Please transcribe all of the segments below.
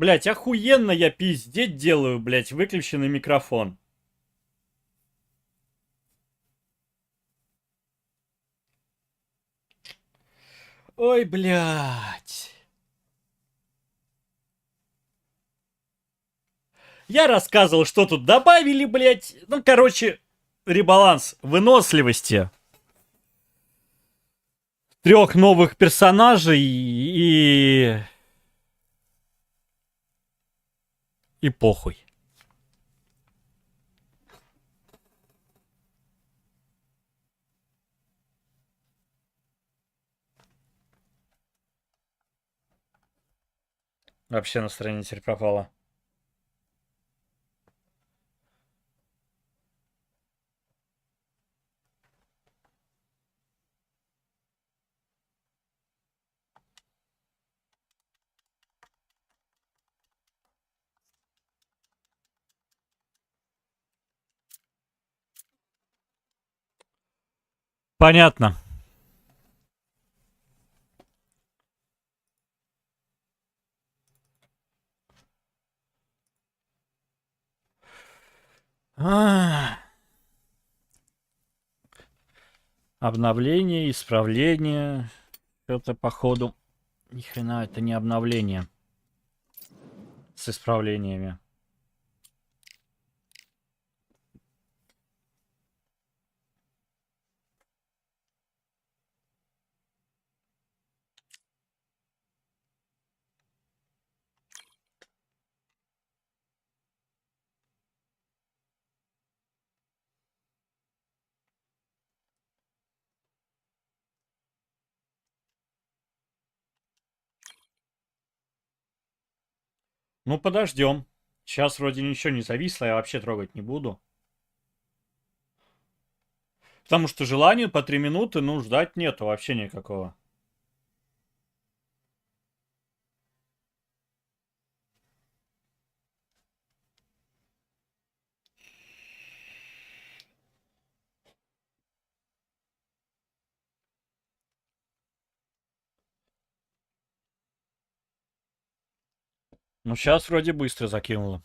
Блять, охуенно я пиздеть делаю, блять, выключенный микрофон. Ой, блядь. Я рассказывал, что тут добавили, блядь. Ну, короче, ребаланс выносливости. 3 новых персонажей и похуй. Вообще настроение теперь пропало. Понятно. Обновление, исправление. Что-то походу. Ни хрена это не обновление. С исправлениями. Ну, подождем. Сейчас вроде ничего не зависло, я вообще трогать не буду. Потому что желания по 3 минуты, ну, ждать нету вообще никакого. Ну, сейчас вроде быстро закинуло.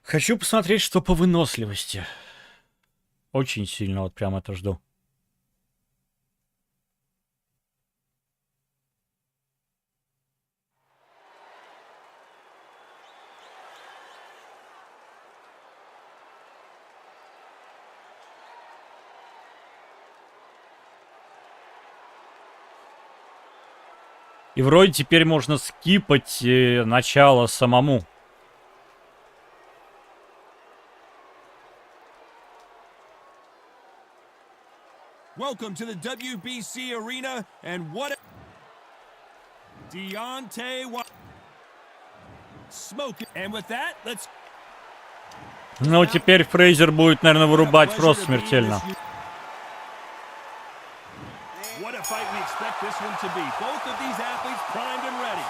Хочу посмотреть, что по выносливости. Очень сильно вот прям это жду. И вроде теперь можно скипать начало самому. Welcome to the WBC arena, and what Deontay smoking. And with that, let's. Ну, теперь Фрейзер будет, наверное, вырубать просто смертельно. What a fight we expect this one to be. Both of these athletes primed and ready.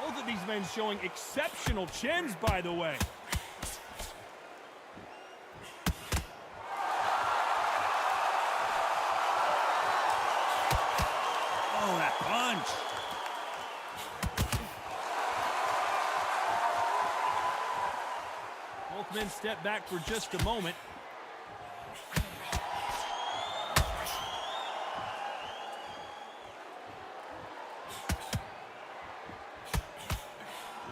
Both of these men showing exceptional chins, by the way. Oh, that punch. Both men step back for just a moment.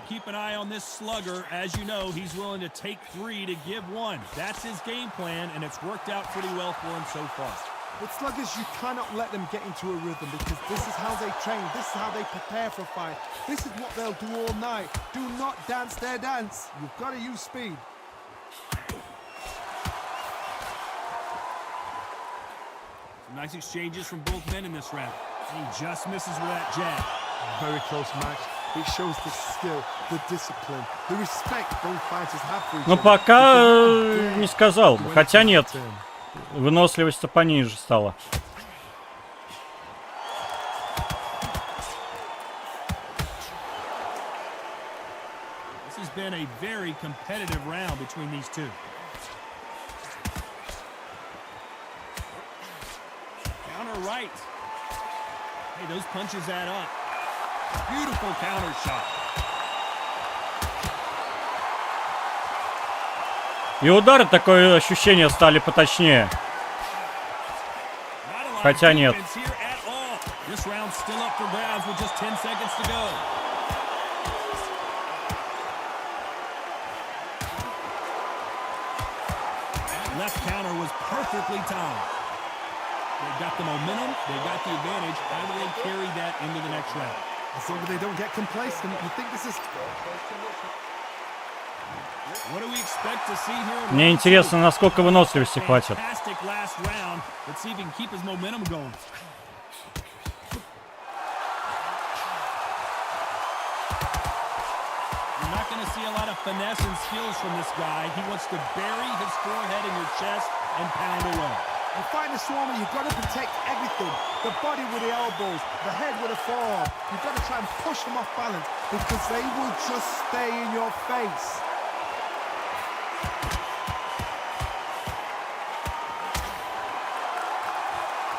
Keep an eye on this slugger. As you know, he's willing to take 3 to give 1. That's his game plan, and it's worked out pretty well for him so far. With sluggers, you cannot let them get into a rhythm because this is how they train, this is how they prepare for a fight. This is what they'll do all night. Do not dance their dance. You've got to use speed. Some nice exchanges from both men in this round. And he just misses with that jab. Very close match. It shows the skill, the discipline, the respect both fighters have for each Но other. пока не сказал. Хотя нет. Выносливость-то пониже стала. This has been a very competitive round between these two. Counter right. Hey, those punches add up. Beautiful counter shot. И удары, такое ощущение, стали поточнее. Хотя нет. This round still up for grabs with just 10 seconds to go. Left counter was perfectly timed. They've got the momentum, they've got the advantage. How do they carry that into the next round? As long as they don't get complacent, you think this is... What do we expect to see here? Мне интересно, насколько выносливости хватит. Fantastic last round. Let's see if he can keep his momentum going. You're not going to see a lot of finesse and skills from this guy. He wants to bury his forehead in your chest and pound away. You find a swarmer, you've got to protect everything. The body with the elbows, the head with the forearm. You've got to try and push them off balance because they will just stay in your face.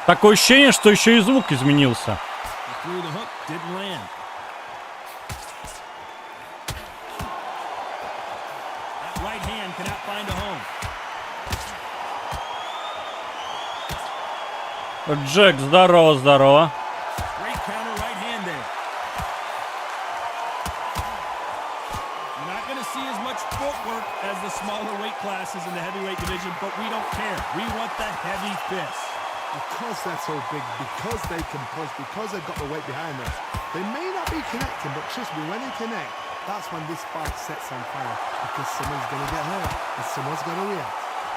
Такое ощущение, что еще и звук изменился. Through the hook, didn't land. That right hand cannot find a home. Джек, здорово, здорово. Great counter right hand there. You're not going to see as much footwork as the smaller weight classes in the heavyweight division, but we don't care. We want the heavy fists. Because they're so big, because they can punch, because they've got the weight behind them, they may not be connecting, but trust me, when they connect, that's when this fight sets on fire, because someone's going to get hurt, and someone's going to react.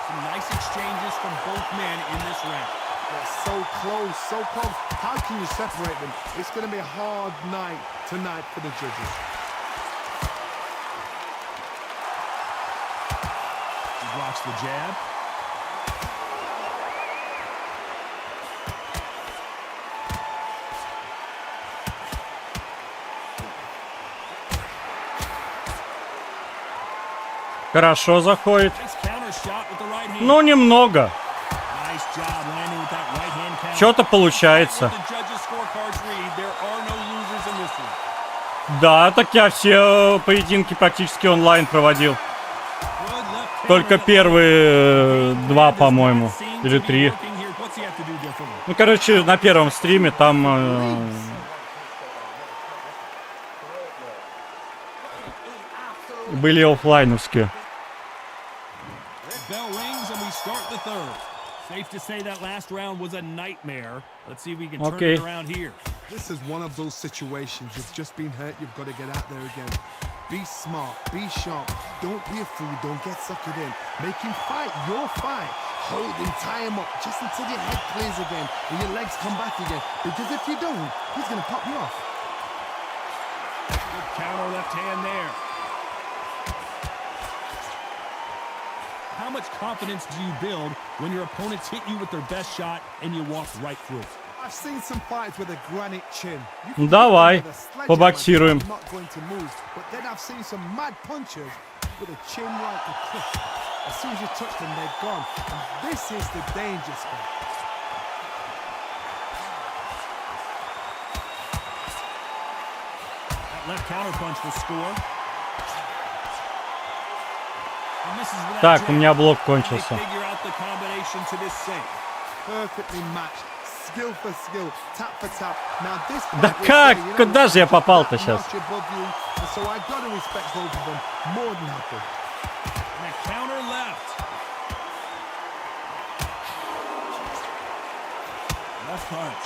Some nice exchanges from both men in this round. They're so close, so close. How can you separate them? It's going to be a hard night tonight for the judges. He blocks the jab. Хорошо заходит. Nice counter shot with the right hand. Ну, немного. Nice job landing with that right hand counter. Что-то получается. What the judges' scorecards read, there are no losers in this one. Да, так я все поединки практически онлайн проводил. Good left Только counter. первые два, по-моему, или три. Working here. What's he have to do differently? Ну, короче, на первом стриме там были оффлайновские. Bell rings and we start the third. Safe to say that last round was a nightmare. Let's see if we can turn Okay. it around here. This is one of those situations. You've just been hurt. You've got to get out there again. Be smart. Be sharp. Don't be a fool. Don't get suckered in. Make him fight your fight. Hold him, tie him up, just until your head clears again and your legs come back again. Because if you don't, he's going to pop you off. Good counter left hand there. How much confidence do you build when your opponents hit you with their best shot and you walk right through it? I've seen some fights with a granite chin. Давай, побоксируем. Not going to move, but then I've seen some mad punchers with a chin like a cliff. As soon as you touch them, they're gone. And this is the danger spot. That left counter punch will score. He misses with that Так, jab. у меня блок They кончился. figure out the combination to this save. Perfectly matched. Skill for skill, tap for tap. Now this Да fight will как? say, you know Куда what, же я попал-то that сейчас? notch above you, and so I gotta respect both of them more than happy. And a counter left. Left punch.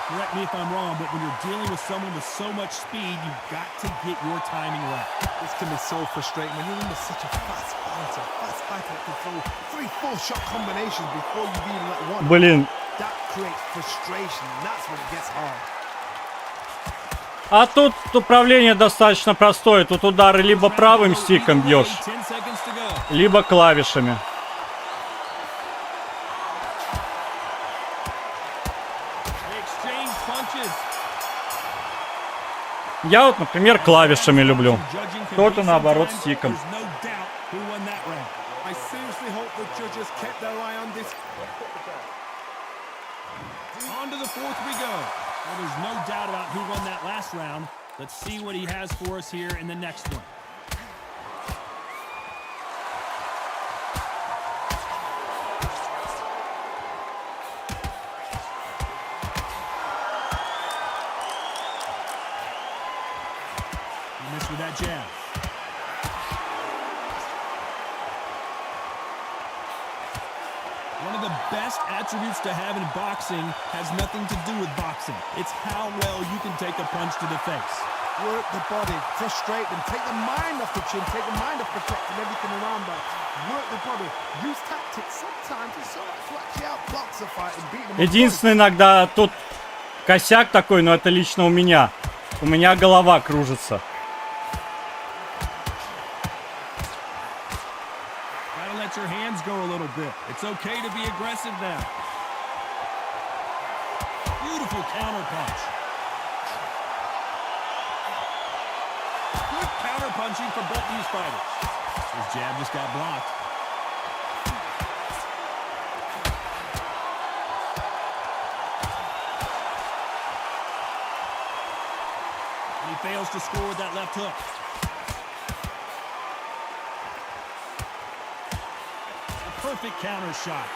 Correct me if I'm wrong, but when you're dealing with someone with so much speed, you've got to get your timing right. This can be so frustrating when you're under such a fast fighter that can throw 3-4 shot combinations before you've even let one. Блин. That creates frustration, and that's when it gets hard. А тут управление достаточно простое. Тут удары либо правым стиком бьешь, 10 seconds to go. либо клавишами. Я вот, например, клавишами люблю. Кто-то, наоборот, стиком. I seriously hope the judges kept their eye on this. On to the fourth we go. Well, there's no doubt about who won that last round. Let's see what he has for us here in the next one. He missed with that jab. One of the best attributes to have in boxing has nothing to do with boxing. It's how well you can take a punch to the face. Work the body, frustrate them, take the mind off the chin, take the mind off protecting everything around that. Work the body, use tactics. Sometimes it's so much to actually outbox a fight and beat them. Единственное, иногда тут косяк такой, но это лично у меня. У меня голова кружится. Let your hands go a little bit. It's okay to be aggressive now. Beautiful counter punch. Good counter punching for both these fighters. His jab just got blocked. And he fails to score with that left hook. Perfect counter shot.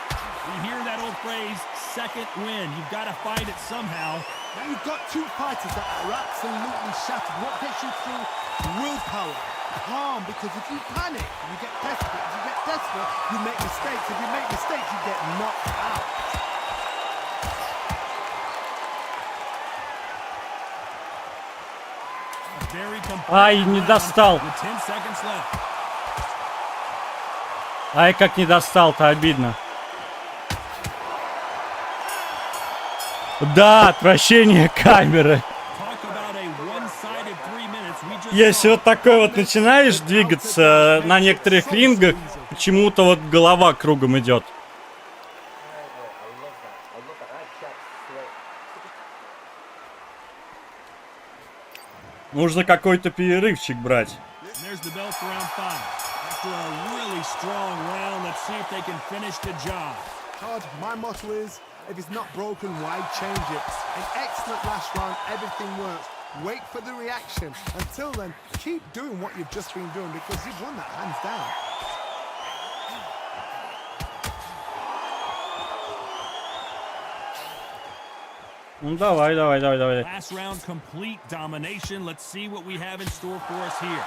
You hear that old phrase, second win. You've got to find it somehow. Now you've got two fighters that are absolutely shattered. What gets you through? Willpower. Calm, because if you panic, you get desperate. If you get desperate, you make mistakes. If you make mistakes, you get knocked out. Ай, не достал. Ай, как не достал-то, обидно. Да, отвращение камеры. Если вот такой вот начинаешь двигаться на некоторых рингах, почему-то вот голова кругом идет. Нужно какой-то перерывчик брать. After a really strong round, let's see if they can finish the job. Todd, my motto is, if it's not broken, why change it? An excellent last round, everything works. Wait for the reaction. Until then, keep doing what you've just been doing because you've won that hands down. Ну давай. Last round complete domination. Let's see what we have in store for us here.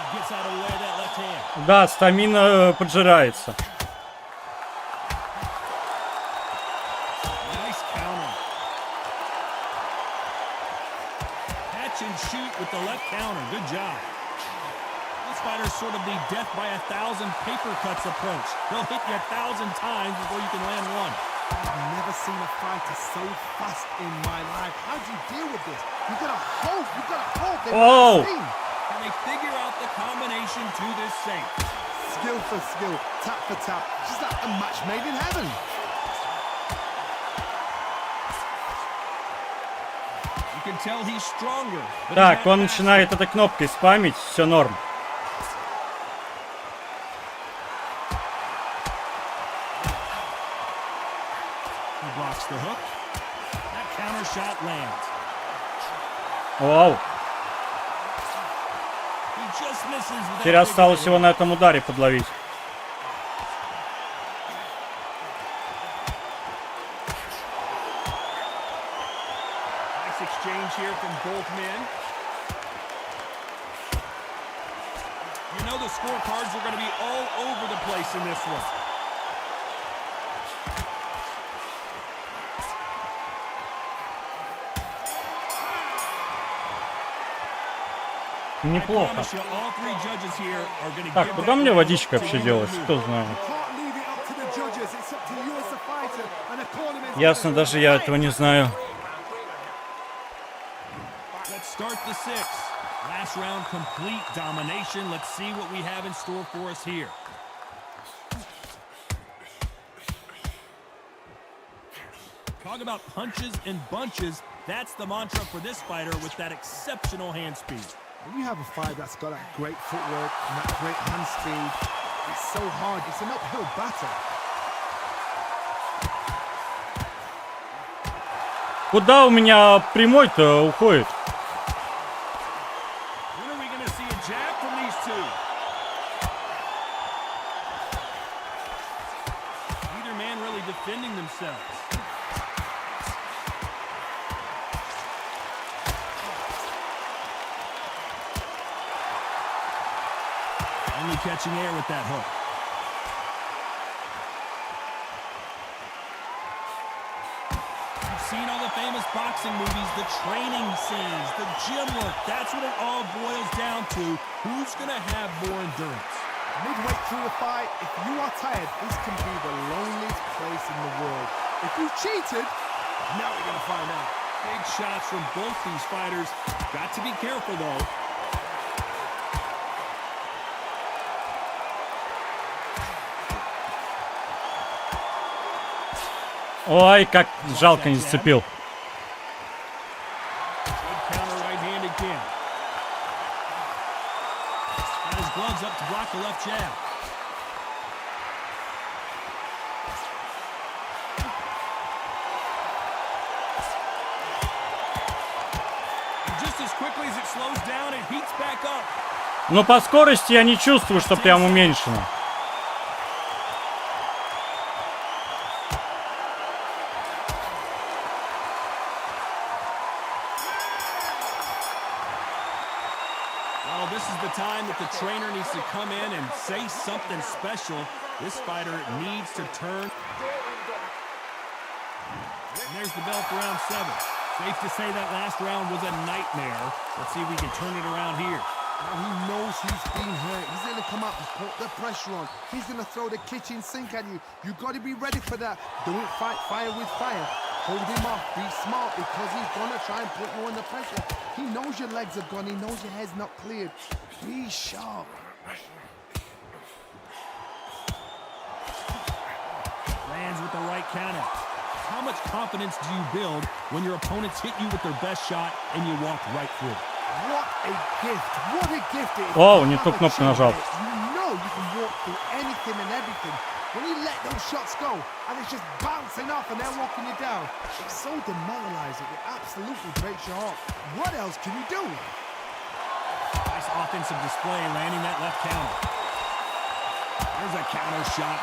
Gets out of the way of that left hand. Да, стамина поджирается. Nice counter. Catch and shoot with the left counter. Good job. This fighter's sort of the death by 1,000 paper cuts approach. They'll hit you 1,000 times before you can land one. I've never seen a fighter so fast in my life. How do you deal with this? You've got to hold. Oh! And they figure out the combination to this safe. Skill for skill, tap for tap. Just like a match made in heaven. You can tell he's stronger. Так, он начинает этой кнопкой спамить, все норм. He blocks the hook. That counter shot lands. Вау. Теперь осталось его на этом ударе подловить. Nice exchange here from both men. You know the scorecards are going to be all over the place in this one. Неплохо. Так, куда мне водичка вообще делать? Кто знает. Ясно, даже я этого не знаю. Talk about punches and bunches. That's the mantra for this fighter with that exceptional hand speed. When you have a fighter that's got that great footwork and that great hand speed, it's so hard. It's an uphill battle. Куда у меня прямой-то уходит? When are we going to see a jab from these two? Neither man really defending themselves. Only catching air with that hook. You've seen all the famous boxing movies, the training scenes, the gym work. That's what it all boils down to. Who's going to have more endurance? Midway through the fight, if you are tired, this can be the loneliest place in the world. If you cheated, now we're going to find out. Big shots from both these fighters. Got to be careful, though. Ой, как жалко не зацепил. Counter right hand again. Got his gloves up to block the left jab. And just as quickly as it slows down, it heats back up. Но по скорости я не чувствую, что прям уменьшено. Well, this is the time that the trainer needs to come in and say something special. This fighter needs to turn. And there's the bell for round 7. Safe to say that last round was a nightmare. Let's see if we can turn it around here. Now he knows he's been hurt. He's going to come up and put the pressure on. He's going to throw the kitchen sink at you. You got to be ready for that. Don't fight fire with fire. Hold him off. Be smart because he's going to try and put you under pressure. He knows your legs are gone. He knows your head's not cleared. Be sharp. Lands with the right counter. How much confidence do you build when your opponents hit you with their best shot and you walk right through it? What a gift. What a gift it is. О, не ту кнопку нажал. You know you can walk through anything and everything. When you let those shots go and it's just bouncing off and they're walking you down, it's so demoralizing. It absolutely breaks your heart. What else can you do? Nice offensive display, landing that left counter. There's a counter shot.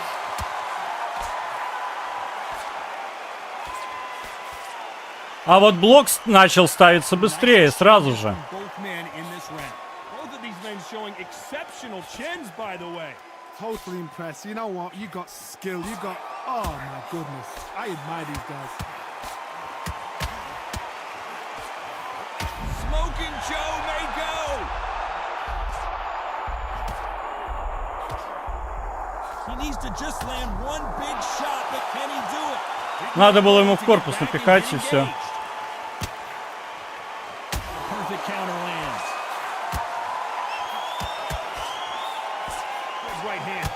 А вот блок начал ставиться быстрее, сразу же. Both men in this round. Both of these men showing exceptional chins, by the way. Totally impressed. You know what? You got skill. You got... Oh, my goodness. I admire these guys. Smoking Joe may go. He needs to just land one big shot, but can he do it? Надо было ему в корпус напихать и все. Perfect counter lands. Good right hand.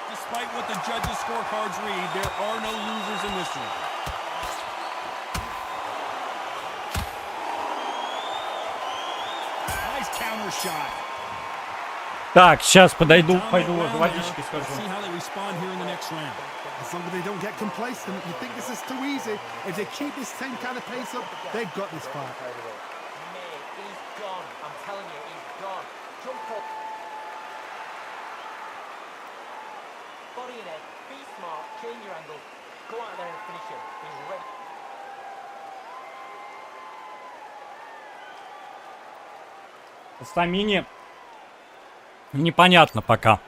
Despite what the judges' scorecards read, there are no losers in this one. Nice counter shot. Так, сейчас пойду за водичкой схожу. See how they respond here in the next round. As long as they don't get complacent, you think this is too easy. If they keep this same kind of pace up, they've got this fight. Mate, he's gone. I'm telling you, he's gone. Jump up. Body and head. Be smart. Change your angle. Go out there and finish him. He's ready. По стамине непонятно пока.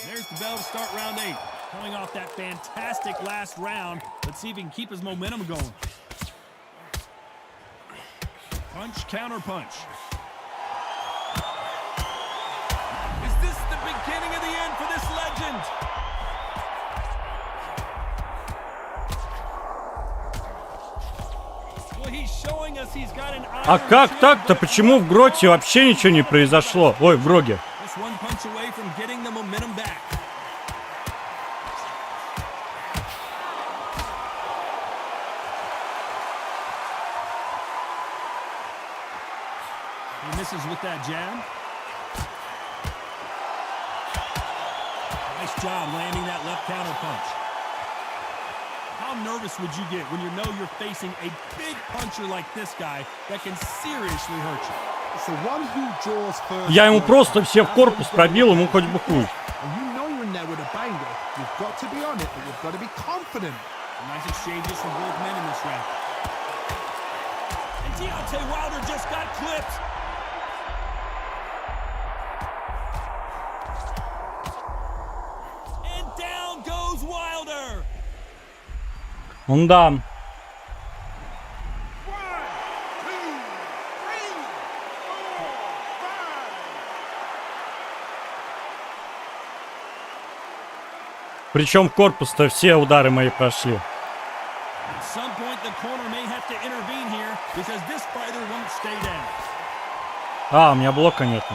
There's the bell to start round 8. Coming off that fantastic last round. Let's see if he can keep his momentum going. Punch, counter punch. Is this the beginning of the end for this legend? Well, he's showing us thinks he's got an А iron как chin, так-то? but Почему в гроте вообще ничего не произошло? Ой, в гроге. just one punch away from getting the momentum back. He misses with that jab. Nice job landing that left counter punch. How nervous would you get when you know you're facing a big puncher like this guy that can seriously hurt you? It's the one who draws first. Я ему просто все в корпус пробил, ему хоть бы хуй. And you know you're in there with a banger. You've got to be on it, but you've got to be confident. Nice exchanges from both men in this round. And Deontay Wilder just got clipped. And down goes Wilder. Да. Причем в корпус-то все удары мои прошли. At some point, the corner may have to intervene here because this fighter won't stay down. А, у меня блока нету.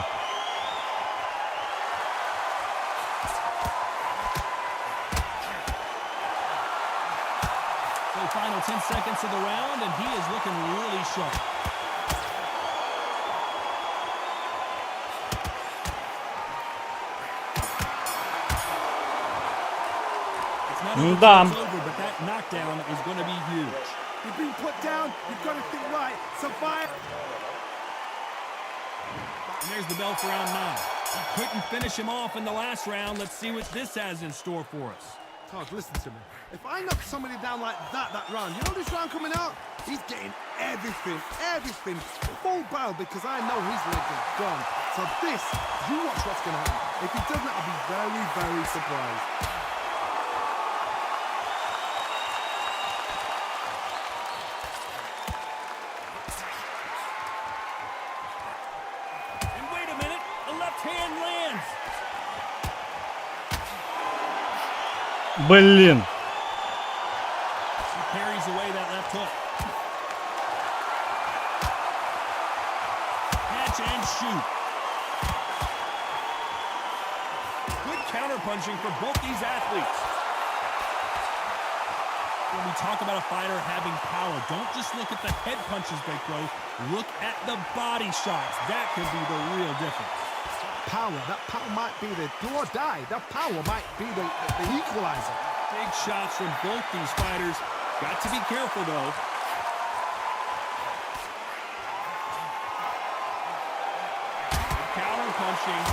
So final 10 seconds of the round, and he is looking really sharp. It's not over Да. till it's over, but that knockdown is going to be huge. You've been put down. You've got to think right. Survive. And there's the bell for round 9. He couldn't finish him off in the last round. Let's see what this has in store for us. Todd, listen to me. If I knock somebody down like that round, you know this round coming out? He's getting everything, full barrel because I know his legs are gone. So this, you watch what's going to happen. If he doesn't, I'll be very, very surprised. And wait a minute, the left hand lands. Блин. He parries away that left hook. Catch and shoot. Good counterpunching for both these athletes. When we talk about a fighter having power, don't just look at the head punches they throw. Look at the body shots. That could be the real difference. That power might be the do or die. That power might be the equalizer. Big shots from both these fighters. Got to be careful, though. Counter punching.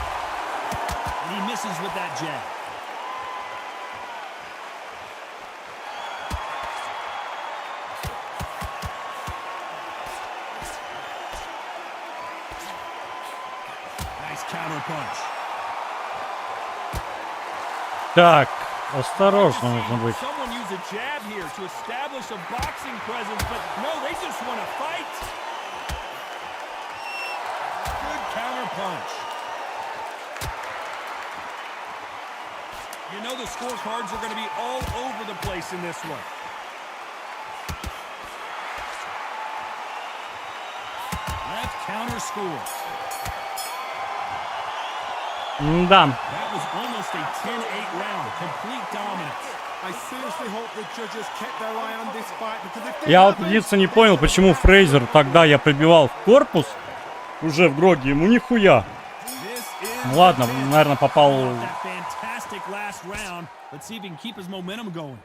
And he misses with that jab. Nice counter punch. Так, осторожно нужно быть. Someone use a jab here to establish a boxing presence, but no, they just want to fight. Good counter punch. You know the scorecards are going to be all over the place in this one. Left counter scores. Да. That was almost a 10-8 round. Complete dominance. I seriously hope the judges kept their eye on this fight because if they Я вот единственное не понял, почему Фрейзер тогда я пробивал в корпус уже в гроге, ему нихуя. Ну ладно, наверное, попал. That fantastic last round. Let's see if he can keep his momentum going.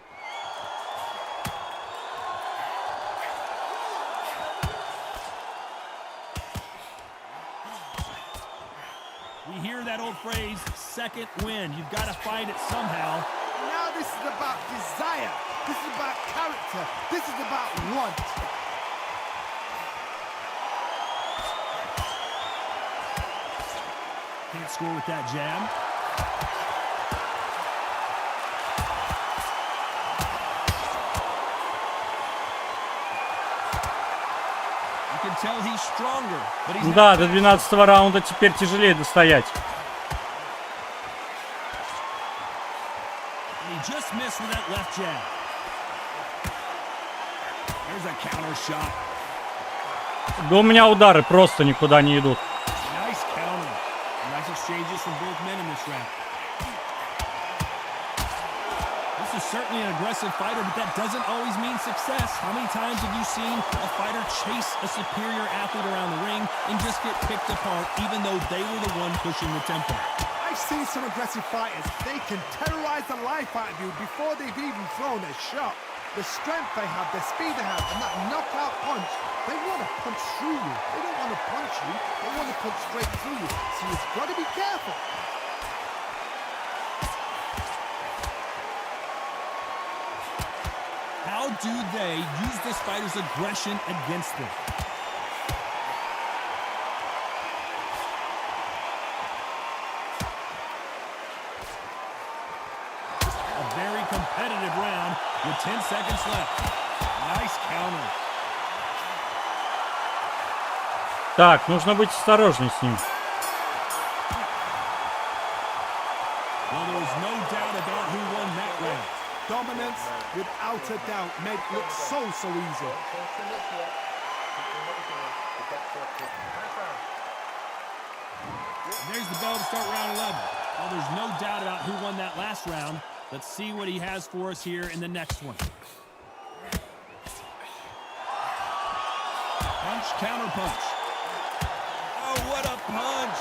We hear that old phrase, second win. You've got to fight it somehow. Now this is about desire. This is about character. This is about want. Can't score with that jab. You can tell he's stronger, but he's Да, not до 12-го раунда теперь тяжелее достоять. And he just missed with that left jab. There's a counter shot. Да у меня удары просто никуда не идут. Nice counter. Nice exchanges from both men in this round. This is certainly an aggressive fighter, but that doesn't always mean success. How many times have you seen a fighter chase a superior athlete around the ring and just get picked apart even though they were the one pushing the tempo? I've seen some aggressive fighters. They can terrorize the life out of you before they've even thrown a shot. The strength they have, the speed they have, and that knockout punch, they want to punch through you. They don't want to punch you, they want to punch straight through you. So you've got to be careful. How do they use this fighter's aggression against them? A very competitive round with 10 seconds left. Nice counter. Так, нужно быть осторожней с ним. Well, there was no doubt about who won that round. Dominance, without a doubt, made it look so easy. There's the bell to start round 11. Well, there's no doubt about who won that last round. Let's see what he has for us here in the next one. Punch, counter punch. Oh, what a punch!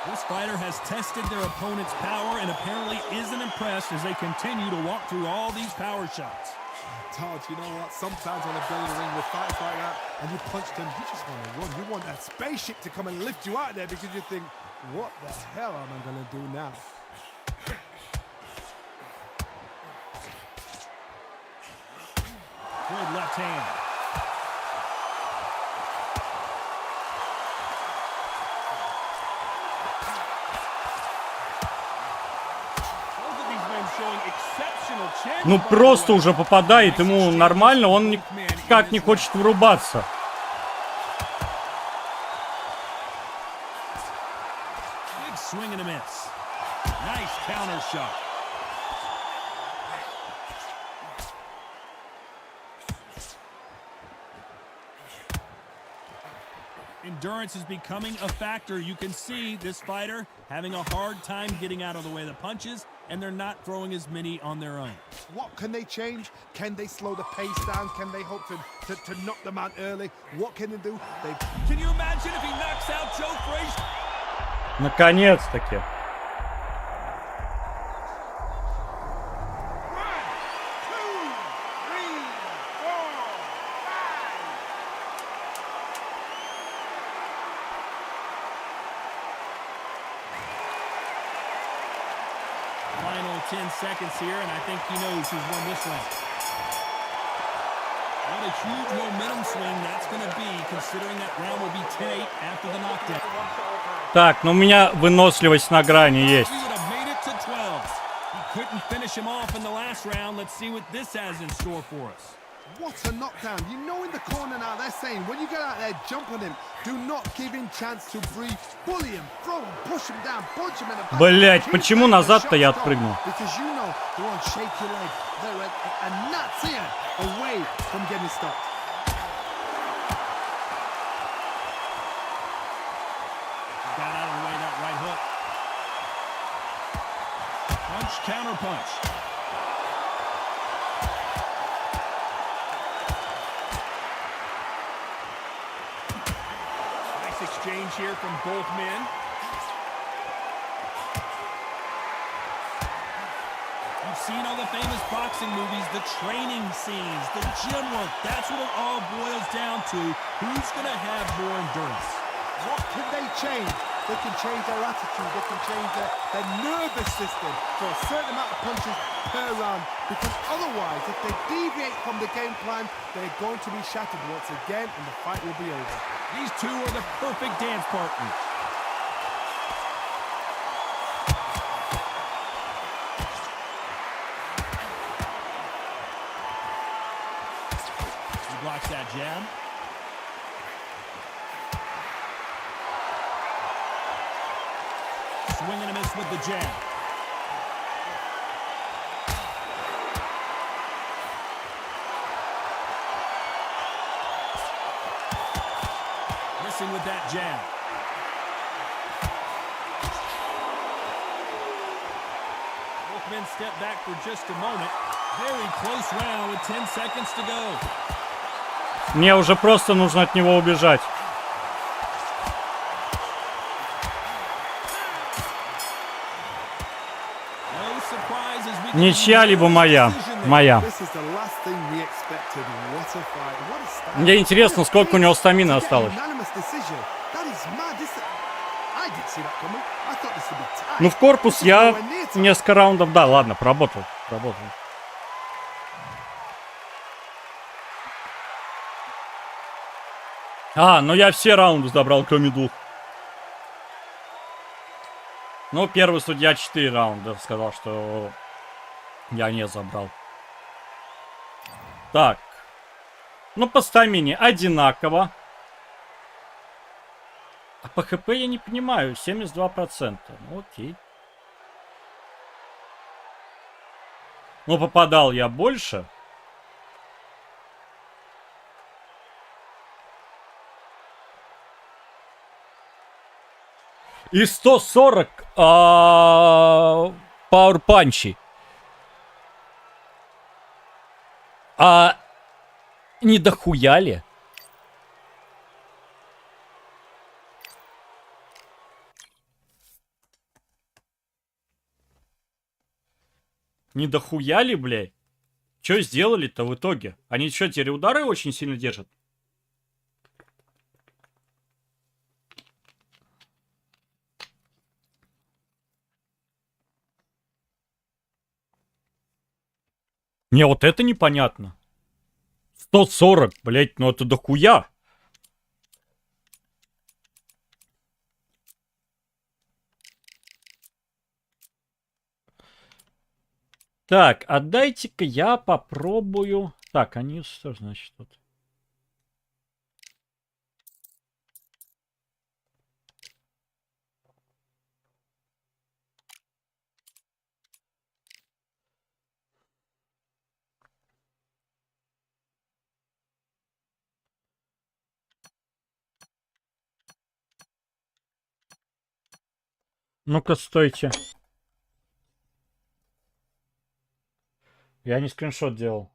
This fighter has tested their opponent's power and apparently isn't impressed as they continue to walk through all these power shots. Todd, you know what? Sometimes when I build a ring with fights like that and you punch them, you just want to run. You want that spaceship to come and lift you out of there because you think, what the hell am I going to do now? Good left hand. Ну просто уже попадает ему нормально, он никак не хочет вырубаться. Big swing and a miss. Nice counter shot. Endurance is becoming a factor. You can see this fighter having a hard time getting out of the way of the punches, and they're not throwing as many on their own. What can they change? Can they slow the pace down? Can they hope to knock them out early? What can they do? Can you imagine if he knocks out Joe Frazier? Наконец-таки. Final 10 seconds here, and I think he knows who's won this round. What a huge momentum swing that's going to be, considering that round will be 10-8 after the knockdown. Так, ну у меня выносливость на грани есть. We would have made it to 12. He couldn't finish him off in the last round. Let's see what this has in store for us. What a knockdown. You know in the corner now they're saying, when you get out there, jump on him. Do not give him chance to breathe. Bully him, throw him, push him down, punch him in the back. Блять, почему назад-то я отпрыгнул? Because you know they want to shake your leg. They're a nuts here away from getting stopped. Got out of the way that right hook. Punch, counter punch. Nice exchange here from both men. You've seen all the famous boxing movies, the training scenes, the gym work. That's what it all boils down to. Who's going to have more endurance? What can they change? They can change their attitude. They can change their nervous system for a certain amount of punches per round. Because otherwise, if they deviate from the game plan, they're going to be shattered once again and the fight will be over. These two are the perfect dance partners. He blocks that jab. Swing and a miss with the jab. missing with that jab. Both men step back for just a moment. Very close round with 10 seconds to go. Мне уже просто нужно от него убежать. No surprises. We Ничья либо моя. Моя. This is the last thing we expected. What a fight. What a start. Мне интересно, сколько у него стамина осталось. Unanimous decision. That is mad. I didn't see that coming. I thought this would be tight. Ну, в корпус я несколько раундов... Да, ладно, поработал. Работал. Ну я все раунды забрал, кроме 2. Ну, первый судья 4 раунда сказал, что я не забрал. Так. Ну, по стамине одинаково. А по ХП я не понимаю. 72%. Ну, окей. Ну, попадал я больше. И 140 пауэрпанчи. Не дохуя ли? Не дохуя ли, блядь? Что сделали-то в итоге? Они что, теперь удары очень сильно держат? Мне вот это непонятно. 140, блядь, ну это дохуя. Так, отдайте-ка я попробую. Так, они что значит тут? Ну-ка, стойте. Я не скриншот делал.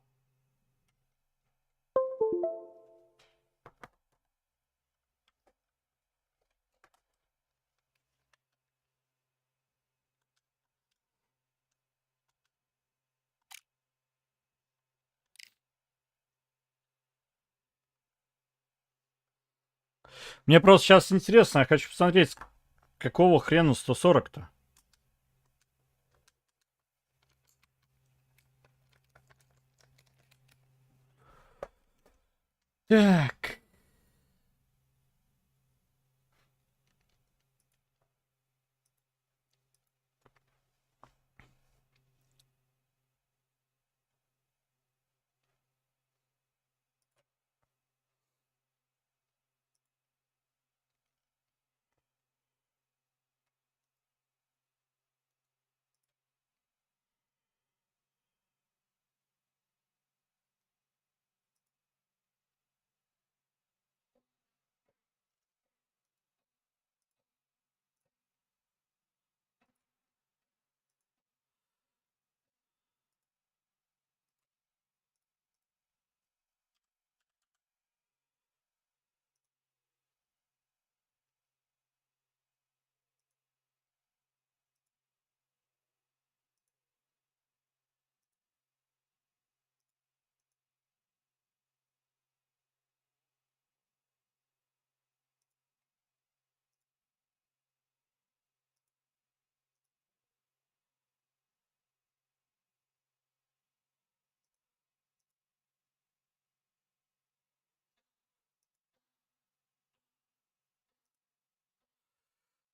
Мне просто сейчас интересно, я хочу посмотреть, какого хрена 140-то. Так.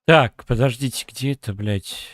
Так, подождите, где это, блядь?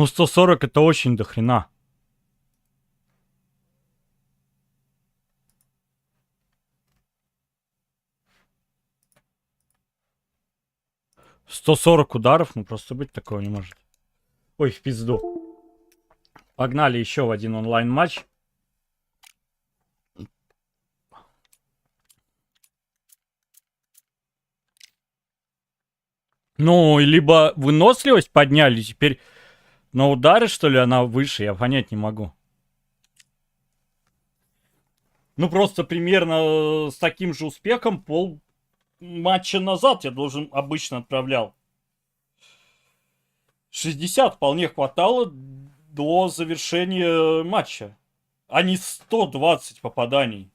Ну, 140 это очень дохрена. «140 ударов, ну просто быть такого не может. Ой, в пизду. Погнали еще в один онлайн-матч. Ну, либо выносливость подняли, теперь на удары, что ли, она выше, я понять не могу. Ну, просто примерно с таким же успехом пол матча назад я должен обычно отправлял. 60 вполне хватало до завершения матча, а не 120 попаданий.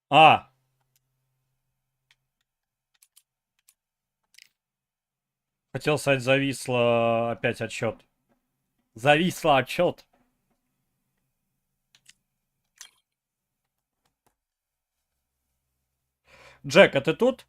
А. Хотел сказать, зависло опять отчет. Зависло отчет. Джек, а ты тут?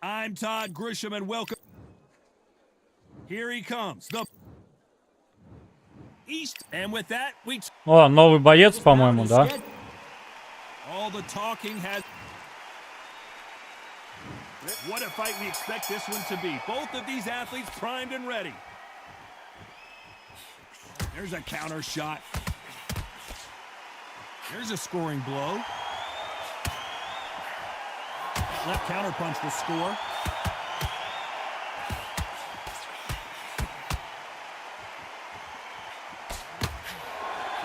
I'm Todd Grisham, and welcome. Here he comes, the East, and with that, we. О, новый боец, по-моему, да? All the talking has. What a fight we expect this one to be. Both of these athletes primed and ready. There's a counter shot. There's a scoring blow. Left counter punch will score.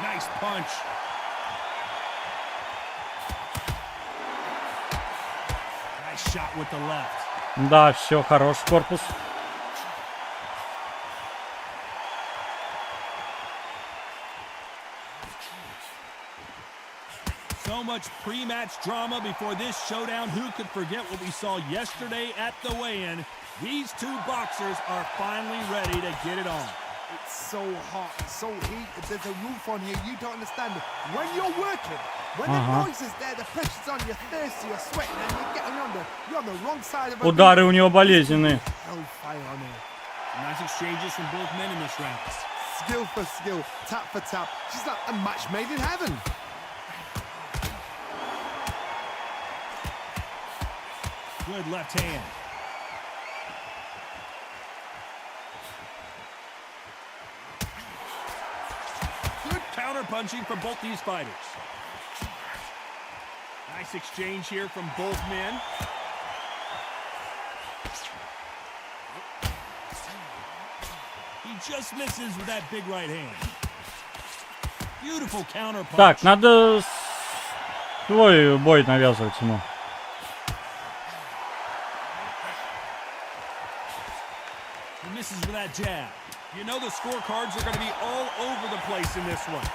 Nice punch. Nice shot with the left. Да, все, хорош корпус. So much pre-match drama before this showdown. Who could forget what we saw yesterday at the weigh-in? These two boxers are finally ready to get it on. It's so hot, so heated. There's a roof on here. You don't understand it. When you're working, when the noise is there, the pressure's on, you're thirsty, you're sweating, and you're getting you're on the wrong side of a Удары у него болезненные. hellfire on here. Nice exchanges from both men in this round. Skill for skill, tap for tap. She's like a match made in heaven. Good left hand. Good counter punching from both these fighters. Nice exchange here from both men. He just misses with that big right hand. Beautiful counter punch. Так, надо свой бой навязывать ему. He misses with that jab. You know the scorecards are going to be all over the place in this one.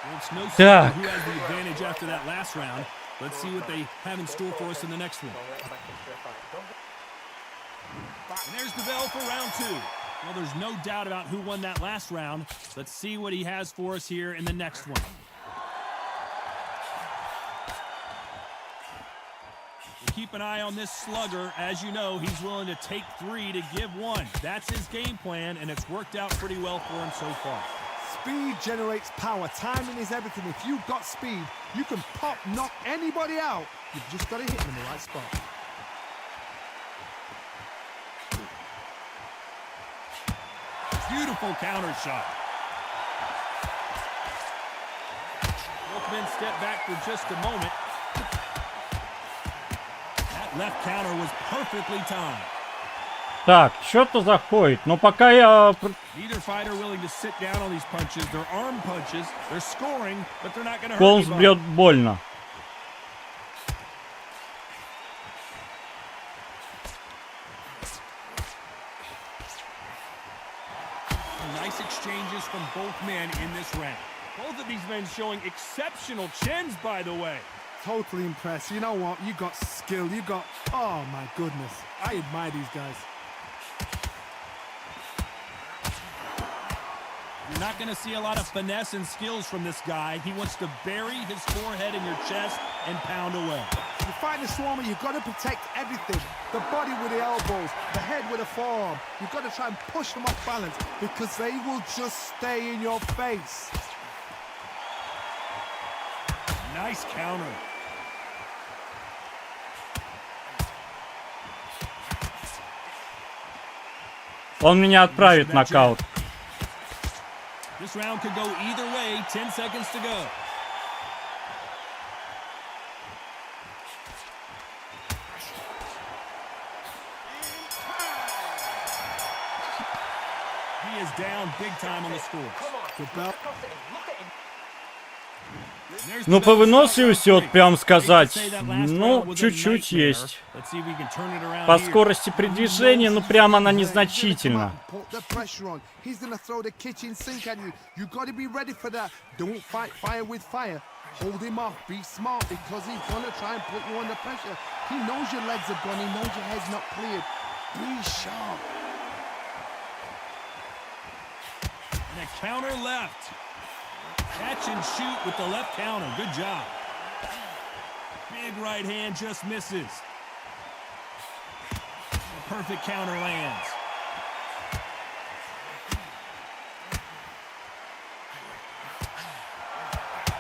Well, it's no secret who has the advantage after that last round. Let's see what they have in store for us in the next one. And there's the bell for round two. Well, there's no doubt about who won that last round. Let's see what he has for us here in the next one. We'll keep an eye on this slugger. As you know, he's willing to take three to give one. That's his game plan, and it's worked out pretty well for him so far. Speed generates power. Timing is everything. If you've got speed, you can knock anybody out. You've just got to hit them in the right spot. Beautiful counter shot. men step back for just a moment. That left counter was perfectly timed. Так, что-то заходит. Но пока я... Neither fighter willing to sit down on these punches. They're arm punches. They're scoring, but they're not going to hurt Холмс anybody. бьет больно. Nice exchanges from both men in this round. Both of these men showing exceptional chins, by the way. Totally impressed. You know what? You got skill. You got... Oh, my goodness. I admire these guys. You're not going to see a lot of finesse and skills from this guy. He wants to bury his forehead in your chest and pound away. You fight the Swarmer, you've got to protect everything. The body with the elbows, the head with the forearm. You've got to try and push them off balance because they will just stay in your face. Nice counter. Он меня отправит в нокаут. This round could go either way. 10 seconds to go. He is down big time on the score. The bell. Ну, по выносливости, вот прям сказать, ну, чуть-чуть есть. По скорости передвижения, ну, прям она незначительна. Hold him off, be smart because he's gonna try and put you under pressure. He knows your legs are gone, he knows your head's not cleared. Be sharp. And a counter left. Catch and shoot with the left counter. Good job. Big right hand just misses. A perfect counter lands.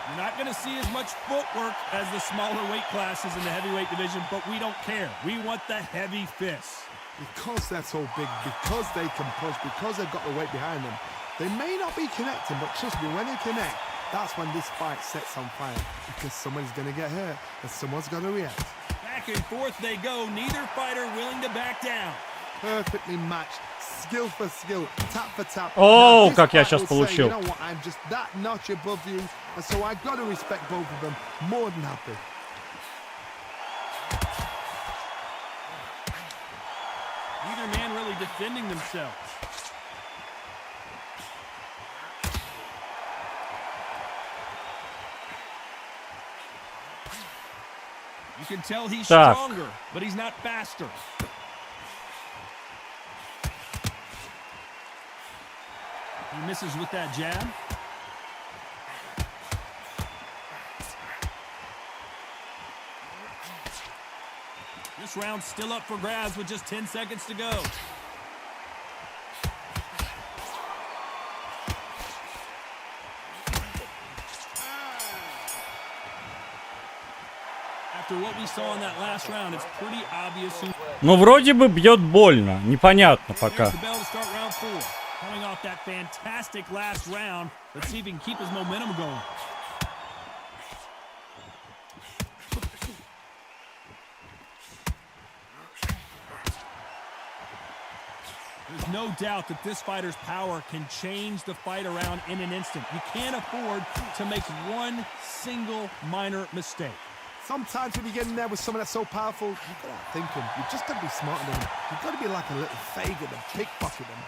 You're not going to see as much footwork as the smaller weight classes in the heavyweight division, but we don't care. We want the heavy fists. Because they're so big, because they can push, because they've got the weight behind them, they may not be connecting, but trust me, when they connect, that's when this fight sets on fire. Because someone's going to get hurt, and someone's got to react. Back and forth they go. Neither fighter willing to back down. Perfectly matched. Skill for skill. Tap for tap. О, как я сейчас получил. You know what, I'm just that notch above you, and so I got to respect both of them. More than happy. Neither man really defending themselves. You can tell he's stronger, but he's not faster. He misses with that jab. This round's still up for grabs with just 10 seconds to go. Ну, вроде бы бьет больно. Непонятно пока. Coming off that fantastic last round. Let's see if he can keep his momentum going. There's no doubt that this fighter's power can change the fight around in an instant. You can't afford to make one single minor mistake. Sometimes when you get in there with someone that's so powerful, you've got to think him. You've just got to be smarter than him. You've got to be like a little faggot and pickpocket him.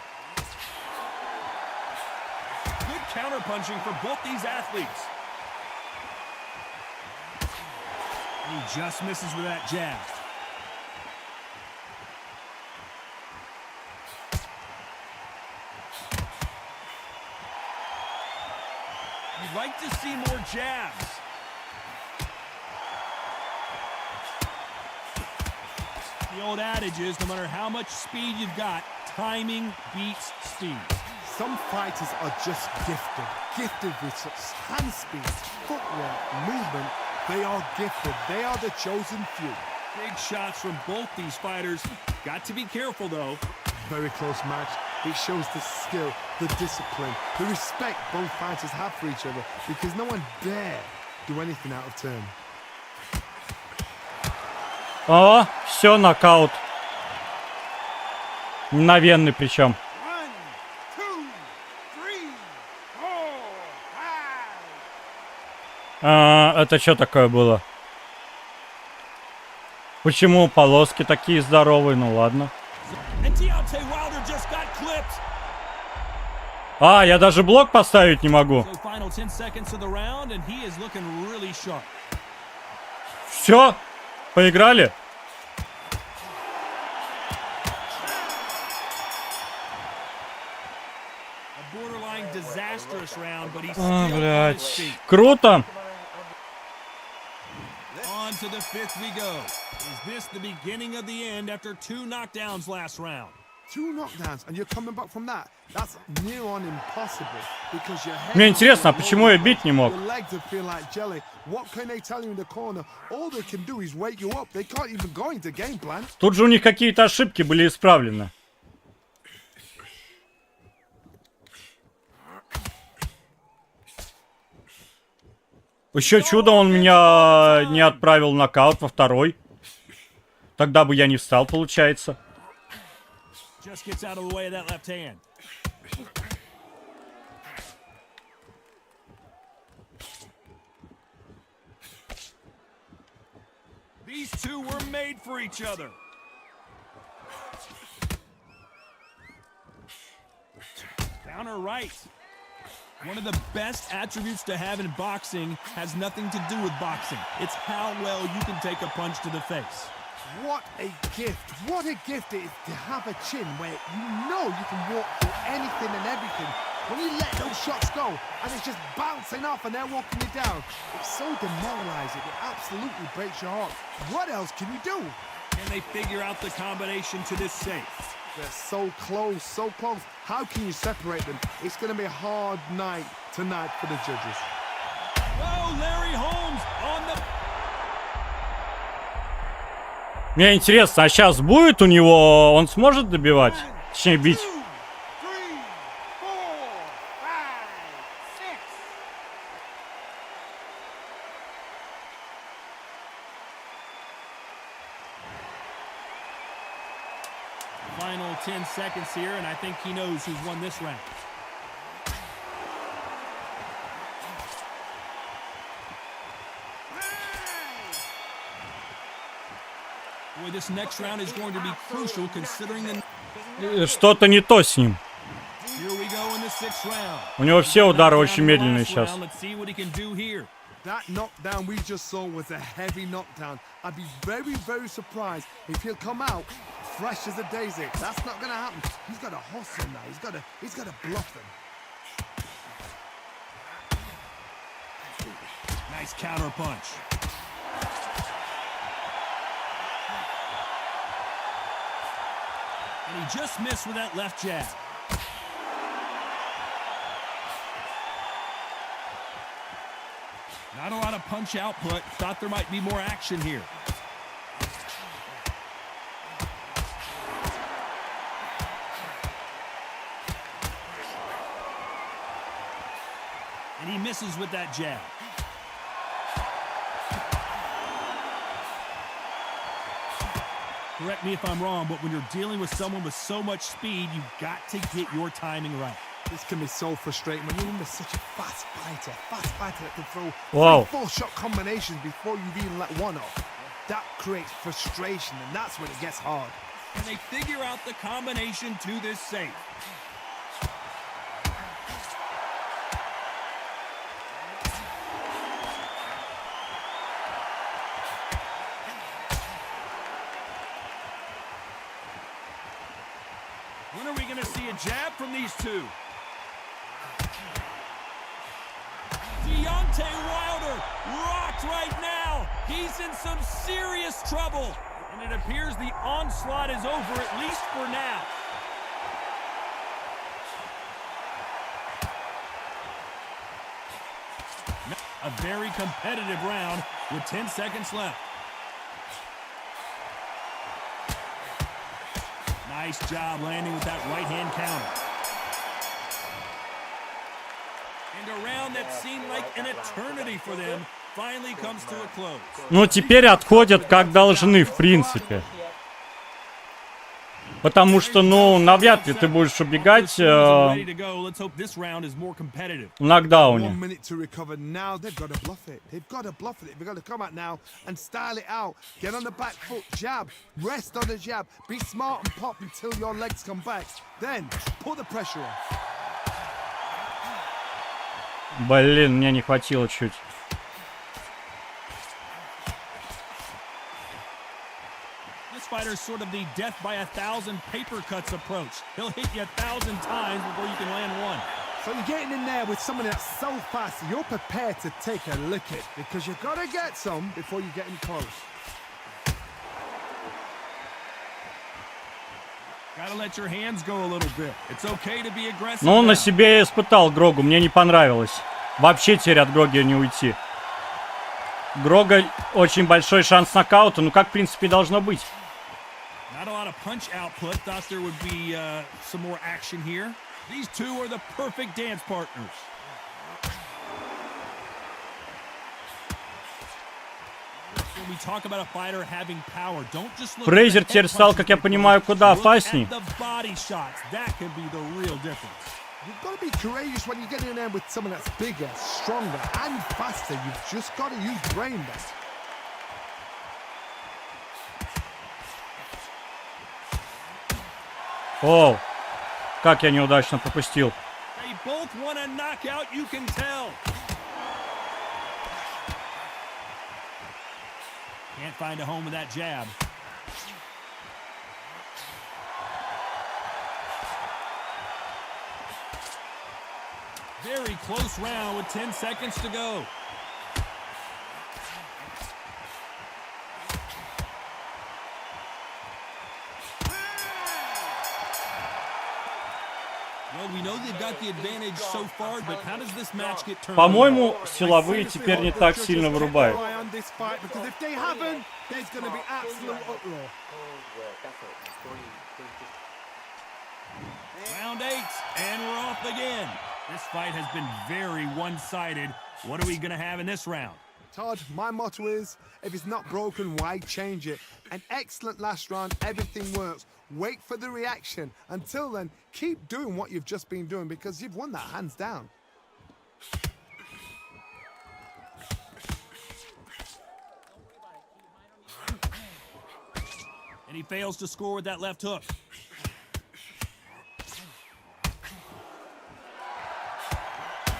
Good counter-punching for both these athletes. He just misses with that jab. You'd like to see more jabs. The old adage is, no matter how much speed you've got, timing beats speed. Some fighters are just gifted with such hand speed, footwork, movement. They are gifted. They are the chosen few. Big shots from both these fighters. Got to be careful, though. Very close match. It shows the skill, the discipline, the respect both fighters have for each other, because no one dare do anything out of turn. О, все, нокаут. Мгновенный причем. Это что такое было? Почему полоски такие здоровые? Ну ладно. Я даже блок поставить не могу. Все, поиграли? Блядь. Круто. On to the fifth we go. Is this the beginning of the end after 2 knockdowns last round? 2 knockdowns, and you're coming back from that. That's near on impossible because your head. Мне интересно, а почему я бить не мог? Your legs feel like jelly. What can they tell you in the corner? All they can do is wake you up. They can't even go into game plan. Тут же у них какие-то ошибки были исправлены. Еще чудо, он меня не отправил в нокаут во второй. Тогда бы я не встал, получается. These two were made for each other. Counter right. One of the best attributes to have in boxing has nothing to do with boxing. It's how well you can take a punch to the face. What a gift. What a gift it is to have a chin where you know you can walk through anything and everything. When you let those shots go and it's just bouncing off and they're walking you down, it's so demoralizing. It absolutely breaks your heart. What else can you do? Can they figure out the combination to this safe? They're so close, so close. How can you separate them? It's going to be a hard night tonight for the judges. Oh, Larry Holmes on the... Мне интересно, а сейчас будет у него... Он сможет добивать? Точнее, бить? Final 10 seconds here, and I think he knows who's won this round. Boy, this next round is going to be crucial considering the... Что-то не то с ним. Here we go in the 6th round. У него все удары очень медленные сейчас. Let's see what he can do here. That knockdown we just saw was a heavy knockdown. I'd be very, very surprised if he'll come out fresh as a daisy. That's not gonna happen. He's got to hustle now. He's got to bluff them. Nice counter punch. And he just missed with that left jab. Not a lot of punch output. Thought there might be more action here. And he misses with that jab. Correct me if I'm wrong, but when you're dealing with someone with so much speed, you've got to get your timing right. This can be so frustrating when you're in such a fast fighter that can throw Wow. 4-shot combinations before you've even let one off. That creates frustration, and that's when it gets hard. And they figure out the combination to this safe. When are we going to see a jab from these two? Deontay Wilder rocked right now. He's in some serious trouble. And it appears the onslaught is over, at least for now. A very competitive round with 10 seconds left. Nice job landing with that right-hand counter. And a round that seemed like an eternity for them finally comes to a close. Ну, теперь отходят как должны, в принципе. Потому что, ну, навряд ли ты будешь убегать в нокдауне. 1 minute to recover now. They've got to bluff it. They've got to bluff it. They've got to come out now and style it out. Get on the back foot, jab, rest on the jab. Be smart and pop until your legs come back. Then put the pressure on. Блин, мне не хватило чуть. This fighter's sort of the death by 1,000 paper cuts approach. He'll hit you 1,000 times before you can land one. So you're getting in there with someone that's so fast, you're prepared to take a lick it because you've got to get some before you get in close. Gotta let your hands go a little bit. It's okay to be aggressive. Ну, на now. себе я испытал Грогу, мне не понравилось. Вообще теперь от Гроги не уйти. Грога очень большой шанс нокаута, ну как, в принципе, и должно быть. Not a lot of punch output. Thought there would be some more action here. These two are the perfect dance partners. When we talk about a fighter having power, don't just look Фрейзер at the теперь head стал, punches как я they понимаю, throw. куда Look опасней. at the body shots. That could be the real difference. You've got to be courageous when you get in there with someone that's bigger, stronger, and faster. You've just got to use brain best. Оу, как я неудачно пропустил. They both want a knockout, you can tell. Can't find a home with that jab. Very close round with 10 seconds to go. Well, we know they've got the advantage so far, but how does this match get turned? По-моему, силовые теперь не так сильно вырубают. Because if they haven't, there's going to be absolute uproar. Round 8, and we're off again. This fight has been very one-sided. What are we going to have in this round? Todd, my motto is, if it's not broken, why change it? An excellent last round, everything works. Wait for the reaction. Until then, keep doing what you've just been doing because you've won that hands down. And he fails to score with that left hook.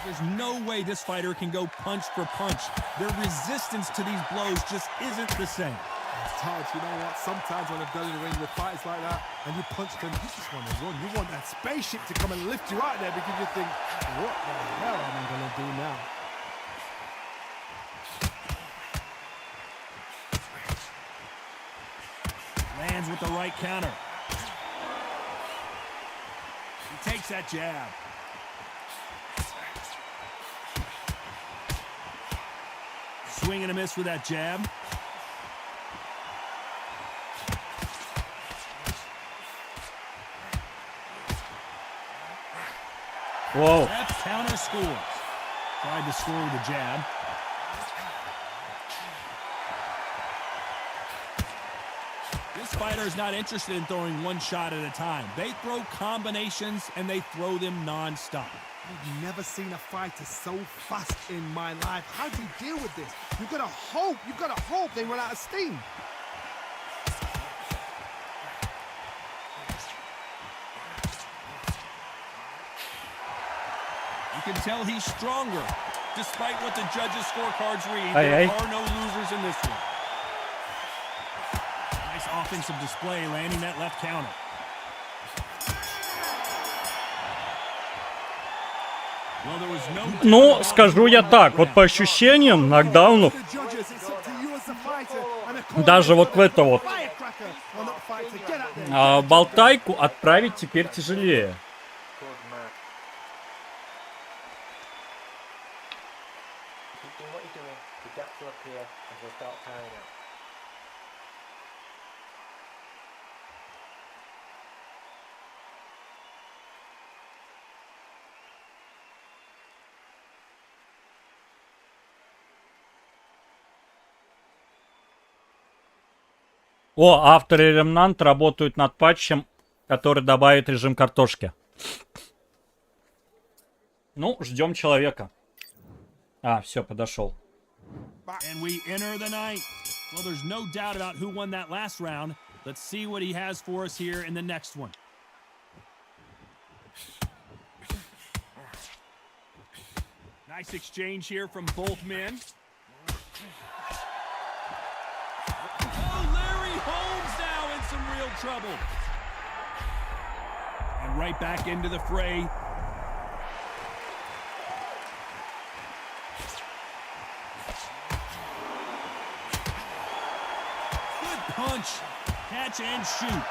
There's no way this fighter can go punch for punch. Their resistance to these blows just isn't the same. Todd, you know what? Sometimes when I've done in the ring with fighters like that, and you punch them, you just want to run. You want that spaceship to come and lift you out there because you think, what the hell am I going to do now? Lands with the right counter. He takes that jab. Swing and a miss with that jab. Whoa. Left counter scores. Tried to score with a jab. This fighter is not interested in throwing one shot at a time. They throw combinations and they throw them non-stop. I've never seen a fighter so fast in my life. How do you deal with this? You've got to hope they run out of steam. You can tell he's stronger. Despite what the judges' scorecards read, Hey, there hey. are no losers in this one. Nice offensive display, landing that left counter. Well, there was no... Ну, скажу я так, вот по ощущениям, нокдаунов, даже вот в это вот болтайку отправить теперь тяжелее. Keep doing what you're doing. The gaps will appear and he'll start tiring out. О, авторы Ремнант работают над патчем, который добавит режим картошки. Ну, ждем человека. А, все, подошел. And we enter the night. Well, there's no doubt about who won that last round. Let's see what he has for us here in the next one. Nice exchange here from both men. Oh, Larry Holmes now in some real trouble. And right back into the fray. Good punch. Catch and shoot.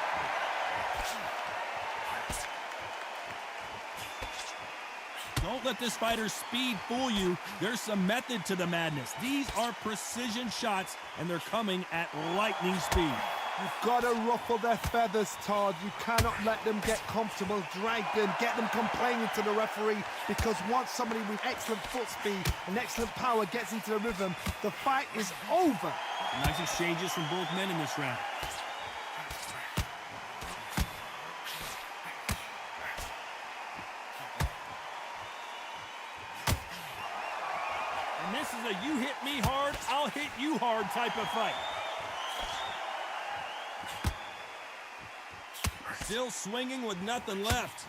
Don't let this fighter's speed fool you. There's some method to the madness. These are precision shots, and they're coming at lightning speed. You've got to ruffle their feathers, Todd. You cannot let them get comfortable, drag them, get them complaining to the referee, because once somebody with excellent foot speed and excellent power gets into the rhythm, the fight is over. Nice exchanges from both men in this round. And this is a you hit me hard, I'll hit you hard type of fight. Still swinging with nothing left.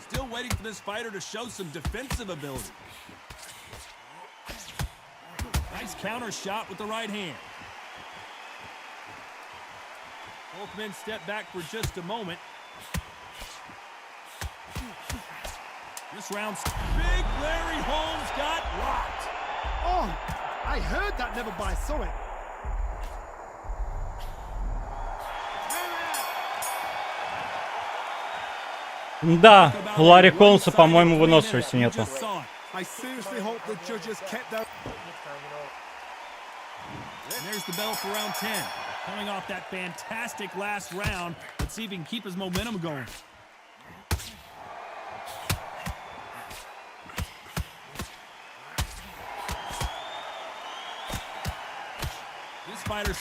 Still waiting for this fighter to show some defensive ability. Nice counter shot with the right hand. Both men step back for just a moment. This round's big. Larry Holmes got rocked. Oh, I heard that, never by saw it. Да, у Ларри Холмса, по-моему, выносливости нету. I seriously hope the judges kept their... And there's the bell for round 10. Coming off that fantastic last round. Let's see if he can keep his momentum going. This fighter...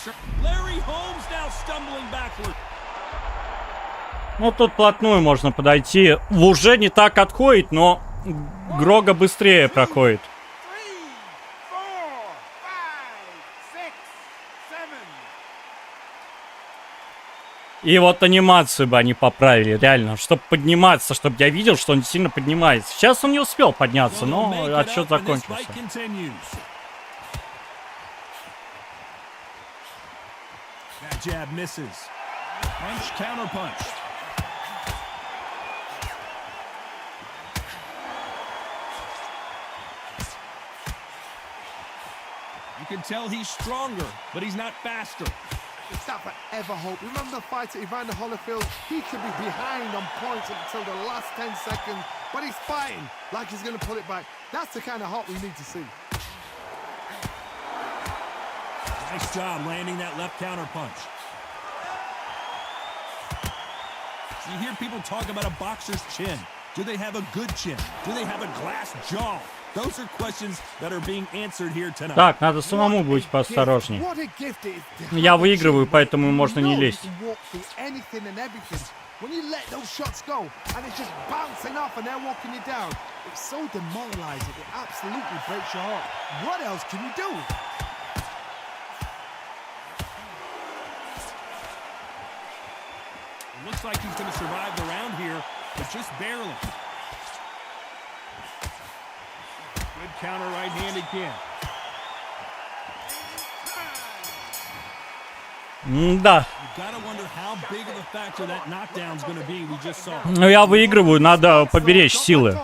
Larry Holmes now stumbling backward. Ну, тут вплотную можно подойти. Уже не так отходит, но Грога быстрее проходит. И вот анимацию бы они поправили, реально, чтобы подниматься, чтобы я видел, что он сильно поднимается. Сейчас он не успел подняться, но отсчет закончился. Jab misses. Punch, counter punch. You can tell he's stronger, but he's not faster. It's that forever hope. Remember the fight at Evander Holyfield? He could be behind on points until the last 10 seconds, but he's fighting like he's going to pull it back. That's the kind of hope we need to see. Nice job landing that left counter punch. You hear people talk about a boxer's chin. Do they have a good chin? Do they have a glass jaw? Those are questions that are being answered here tonight. Так, надо самому быть поосторожней. Я выигрываю, поэтому можно не лезть. When you let those shots go and it's just bouncing off and they're walking you down, it's so demoralizing. It absolutely breaks your heart. What else can you do? It looks like he's going to survive the round here, but just barely. Good counter right hand again. Да. Ну, я выигрываю, надо поберечь силы.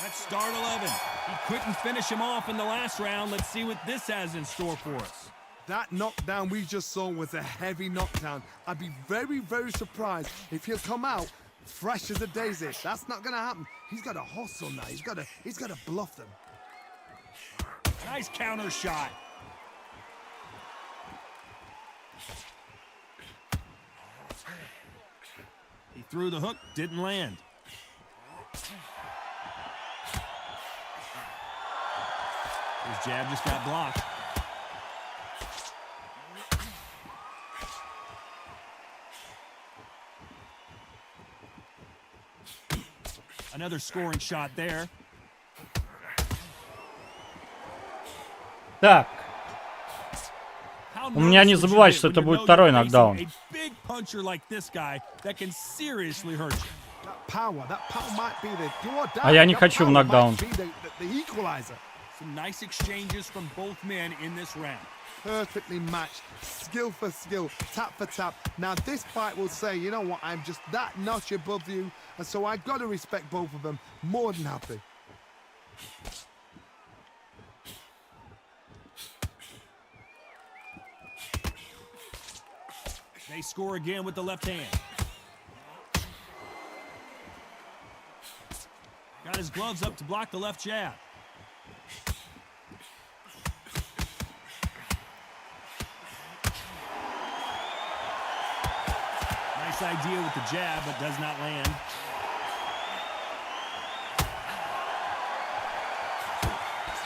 Let's start 11. He couldn't finish him off in the last round. Let's see what this has in store for us. That knockdown we just saw was a heavy knockdown. I'd be very, very surprised if he'll come out fresh as a daisy. That's not gonna happen. He's got to hustle now. He's got to bluff them. Nice counter shot. He threw the hook, didn't land. His jab just got blocked. Another scoring shot there. Так. У меня не забывать, что это будет второй нокдаун. А я не хочу в нокдаун. Some nice exchanges from both men in this round. Perfectly matched, skill for skill, tap for tap. Now this fight will say, you know what, I'm just that notch above you, and so I've got to respect both of them. More than happy. They score again with the left hand. Got his gloves up to block the left jab. Nice idea with the jab, but does not land.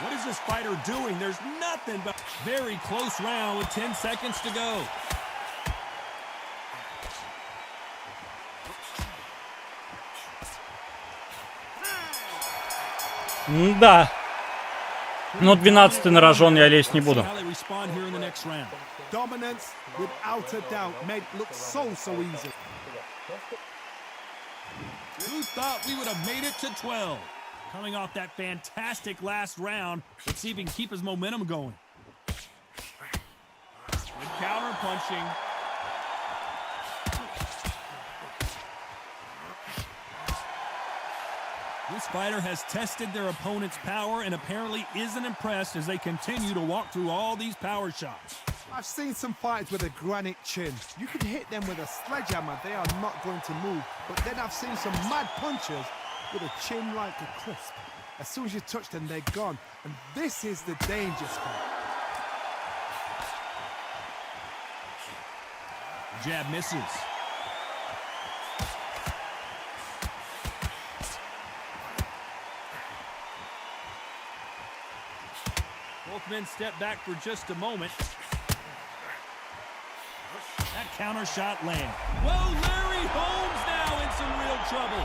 What is this fighter doing? There's nothing but very close round with 10 seconds to go. Да. Но 12-й на рожон я лезть не буду. Dominance, without a doubt, made it look so easy. Who thought we would have made it to 12? Coming off that fantastic last round, let's see if he can keep his momentum going. Good counter punching. This fighter has tested their opponent's power and apparently isn't impressed as they continue to walk through all these power shots. I've seen some fighters with a granite chin. You could hit them with a sledgehammer, they are not going to move. But then I've seen some mad punchers with a chin like a crisp. As soon as you touch them, they're gone. And this is the danger spot. Jab misses. Both men step back for just a moment. That counter shot lands. Whoa, Larry Holmes now in some real trouble.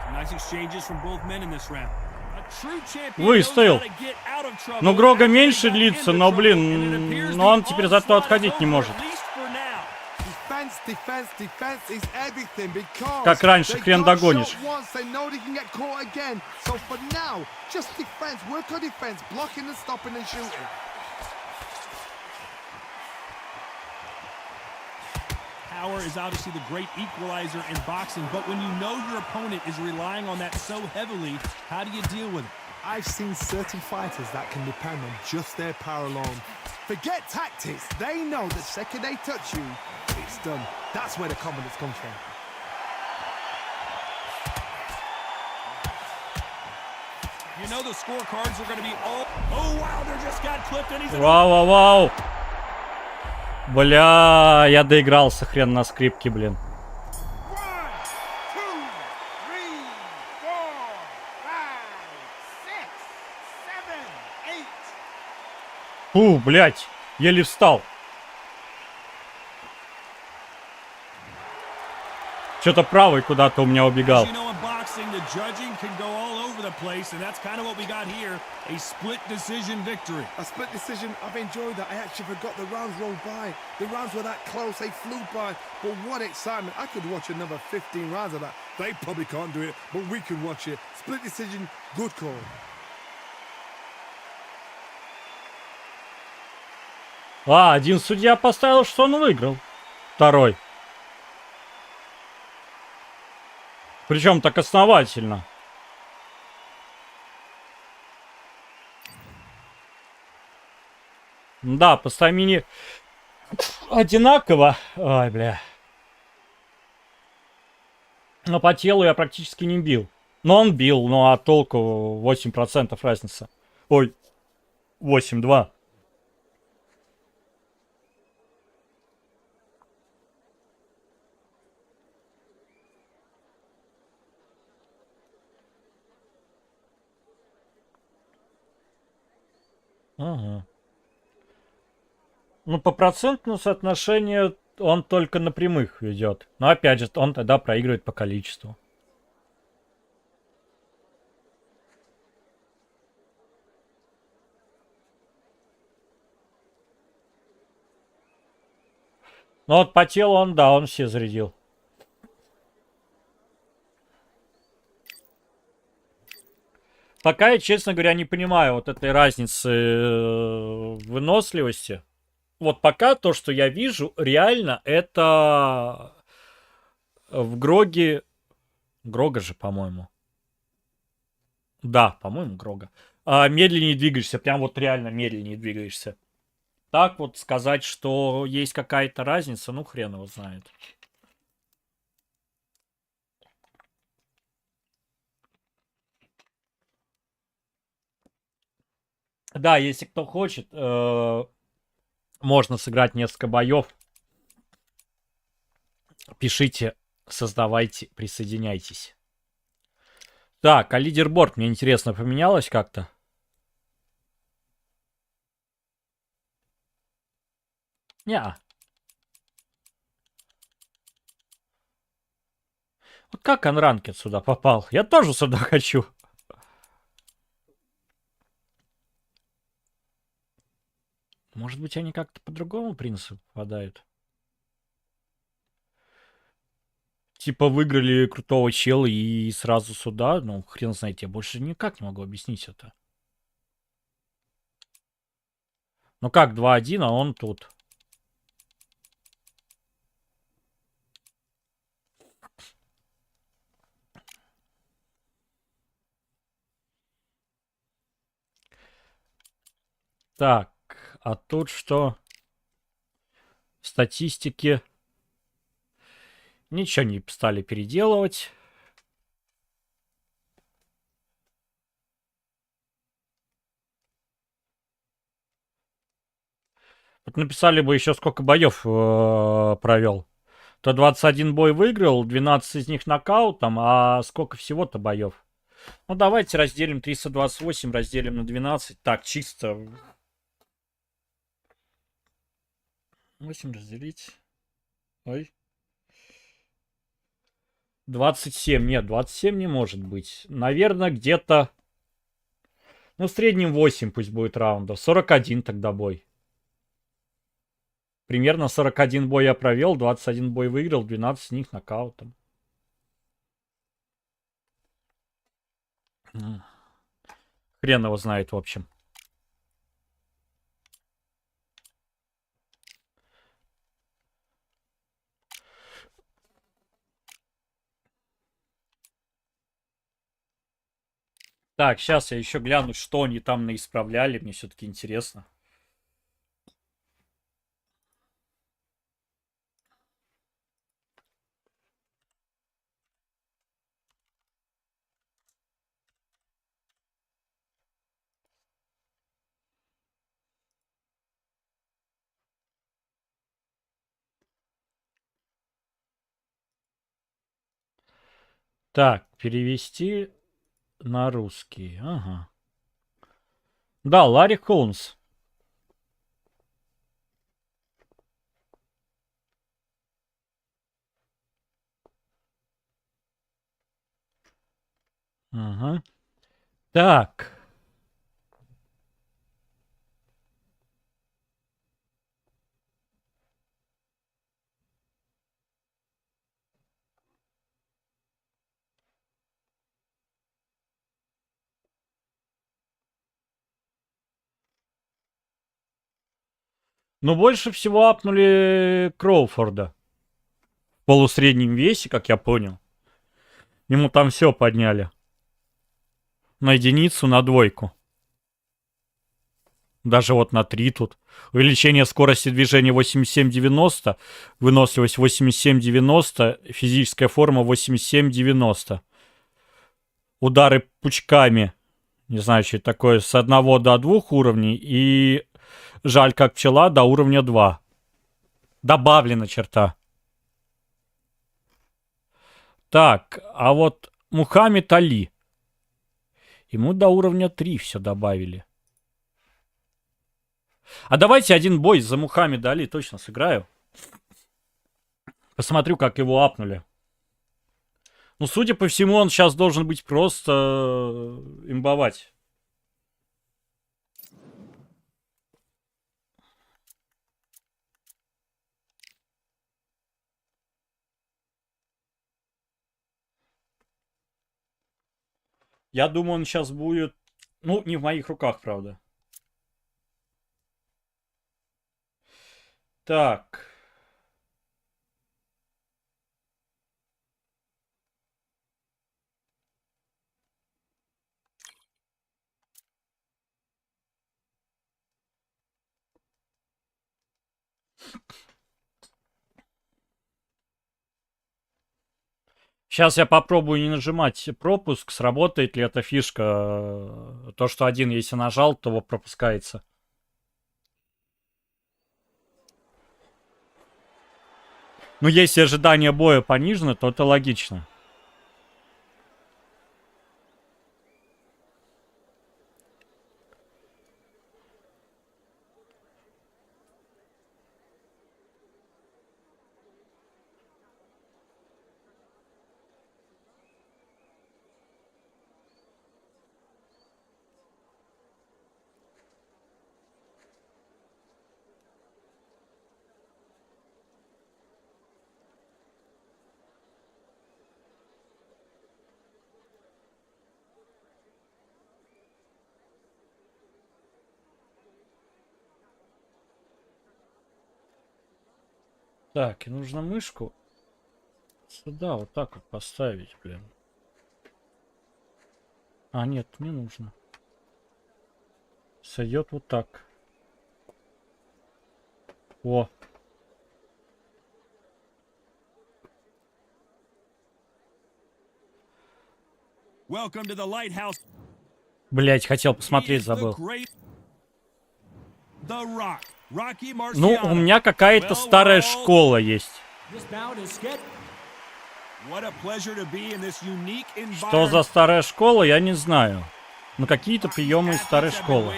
Some nice exchanges from both men in this round. A true champion Выстоял. knows how to get out of trouble. Ну, Грога меньше длится, но, блин, но он теперь зато отходить не может. Как раньше, хрен догонишь. Power is obviously the great equalizer in boxing, but when you know your opponent is relying on that so heavily, how do you deal with it? I've seen certain fighters that can depend on just their power alone. Forget tactics, they know the second they touch you, it's done. That's where the confidence comes from. You know the scorecards are going to be all... Oh, Wilder just got clipped and he's... Вау. Бля, я доигрался хрен на скрипке, блин. Фу, блядь, еле встал. Что-то правый куда-то у меня убегал. The judging can go all over the place, and that's kind of what we got here, a split decision victory. A split decision, I've enjoyed that. I actually forgot the rounds rolled by. The rounds were that close, they flew by. But what excitement. I could watch another 15 rounds of that. They probably can't do it, but we can watch it. Split decision, good call. Один судья поставил, что он выиграл. Второй. Причем так основательно. Да, по стамине одинаково. Ой, бля. Но по телу я практически не бил. Но он бил, ну а толку 8% разница. Ой, 8-2. Ага. Ну, по процентному соотношению он только на прямых ведет. Но опять же, он тогда проигрывает по количеству. Ну вот по телу он, да, он все зарядил. Пока я, честно говоря, не понимаю вот этой разницы выносливости. Вот пока то, что я вижу, реально это в Гроге... Грога же, по-моему. Да, по-моему, Грога. Медленнее двигаешься, прям вот реально медленнее двигаешься. Так вот сказать, что есть какая-то разница, ну хрен его знает. Да, если кто хочет, можно сыграть несколько боев. Пишите, создавайте, присоединяйтесь. Так, а лидерборд, мне интересно, поменялось как-то? Неа. Вот как анранкед сюда попал? Я тоже сюда хочу. Может быть, они как-то по другому принципу попадают? Типа выиграли крутого чела и сразу сюда? Ну, хрен знает, я больше никак не могу объяснить это. Ну как, 2-1, а он тут. Так, а тут что? Статистики. Ничего не стали переделывать. Вот написали бы еще, сколько боев провел. То 21 бой выиграл, 12 из них нокаутом, а сколько всего-то боев? Ну, давайте разделим 328, разделим на 12. Так, чисто. 8 разделить. Ой. 27. Нет, 27 не может быть. Наверное, где-то... Ну, в среднем 8 пусть будет раундов. 41 тогда бой. Примерно 41 бой я провел, 21 бой выиграл, 12 из них нокаутом. Хрен его знает, в общем. Так, сейчас я еще гляну, что они там наисправляли. Мне все-таки интересно. Так, перевести на русский. Ага. Да, Ларри Холмс. Ага. Так. Ну, больше всего апнули Кроуфорда. В полусреднем весе, как я понял. Ему там все подняли. На единицу, на двойку. Даже вот на 3 тут. Увеличение скорости движения 87-90. Выносливость 87-90. Физическая форма 87-90. Удары пучками Не знаю, что это такое. С 1 до 2 уровней. И жаль, как пчела, до уровня 2. Добавлена черта. Так, а вот Мухаммед Али. Ему до уровня 3 все добавили. А давайте один бой за Мухаммеда Али точно сыграю. Посмотрю, как его апнули. Ну, судя по всему, он сейчас должен быть просто имбовать. Я думаю, он сейчас будет... Ну, не в моих руках, правда. Так. Сейчас я попробую не нажимать пропуск, сработает ли эта фишка. То, что один, если нажал, то пропускается. Ну, если ожидание боя понижено, то это логично. Так, и нужно мышку сюда вот так вот поставить, блин. А, нет, не нужно. Сойдет вот так. О. Блять, хотел посмотреть, забыл. Ну, у меня какая-то старая школа есть. Что за старая школа, я не знаю. Но какие-то приемы из старой школы.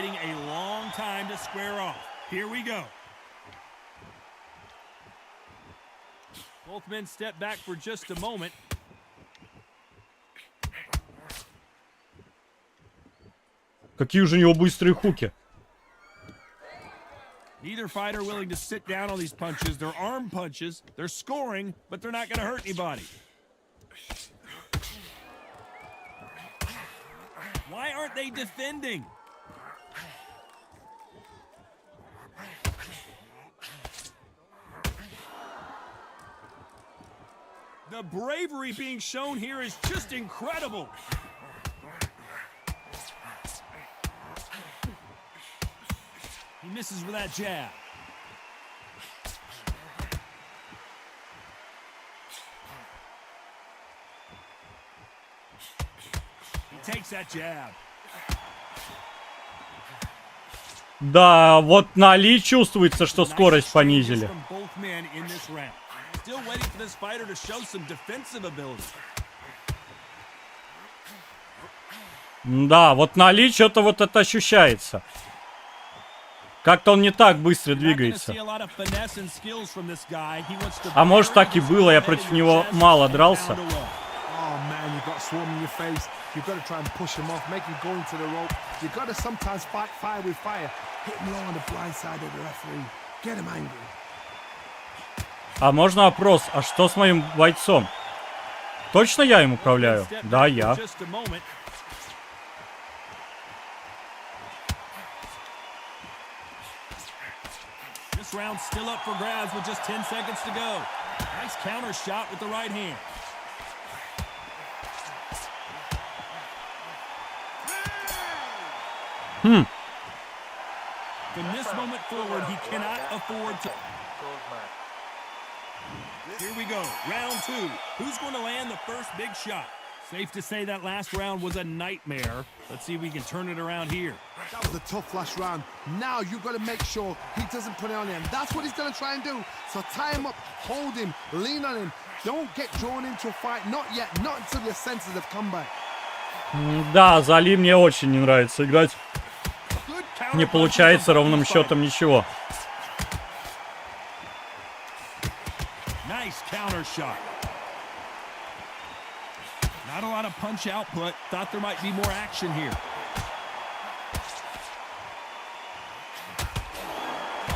Какие же у него быстрые хуки. Neither fighter willing to sit down on these punches. They're arm punches. They're scoring, but they're not going to hurt anybody. Why aren't they defending? The bravery being shown here is just incredible. He misses with that jab. He takes that jab. Да, вот на Али чувствуется, что скорость понизили. Да, вот на Али что-то вот это ощущается. Как-то он не так быстро двигается. А может так и было, я против него мало дрался. А можно вопрос, а что с моим бойцом? Точно я им управляю? Да, я. This round still up for grabs with just 10 seconds to go. Nice counter shot with the right hand. From this moment forward, he cannot afford to... Here we go, round two. Who's going to land the first big shot? Safe to say that last round was a nightmare. Let's see if we can turn it around here. That was a tough last round. Now you've got to make sure he doesn't put it on him. That's what he's going to try and do. So tie him up, hold him, lean on him. Don't get drawn into a fight. Not yet. Not until your senses have come back. Да, за Али мне очень не нравится играть. Не получается ровным счетом ничего. Nice counter shot. Not a lot of punch output. Thought there might be more action here.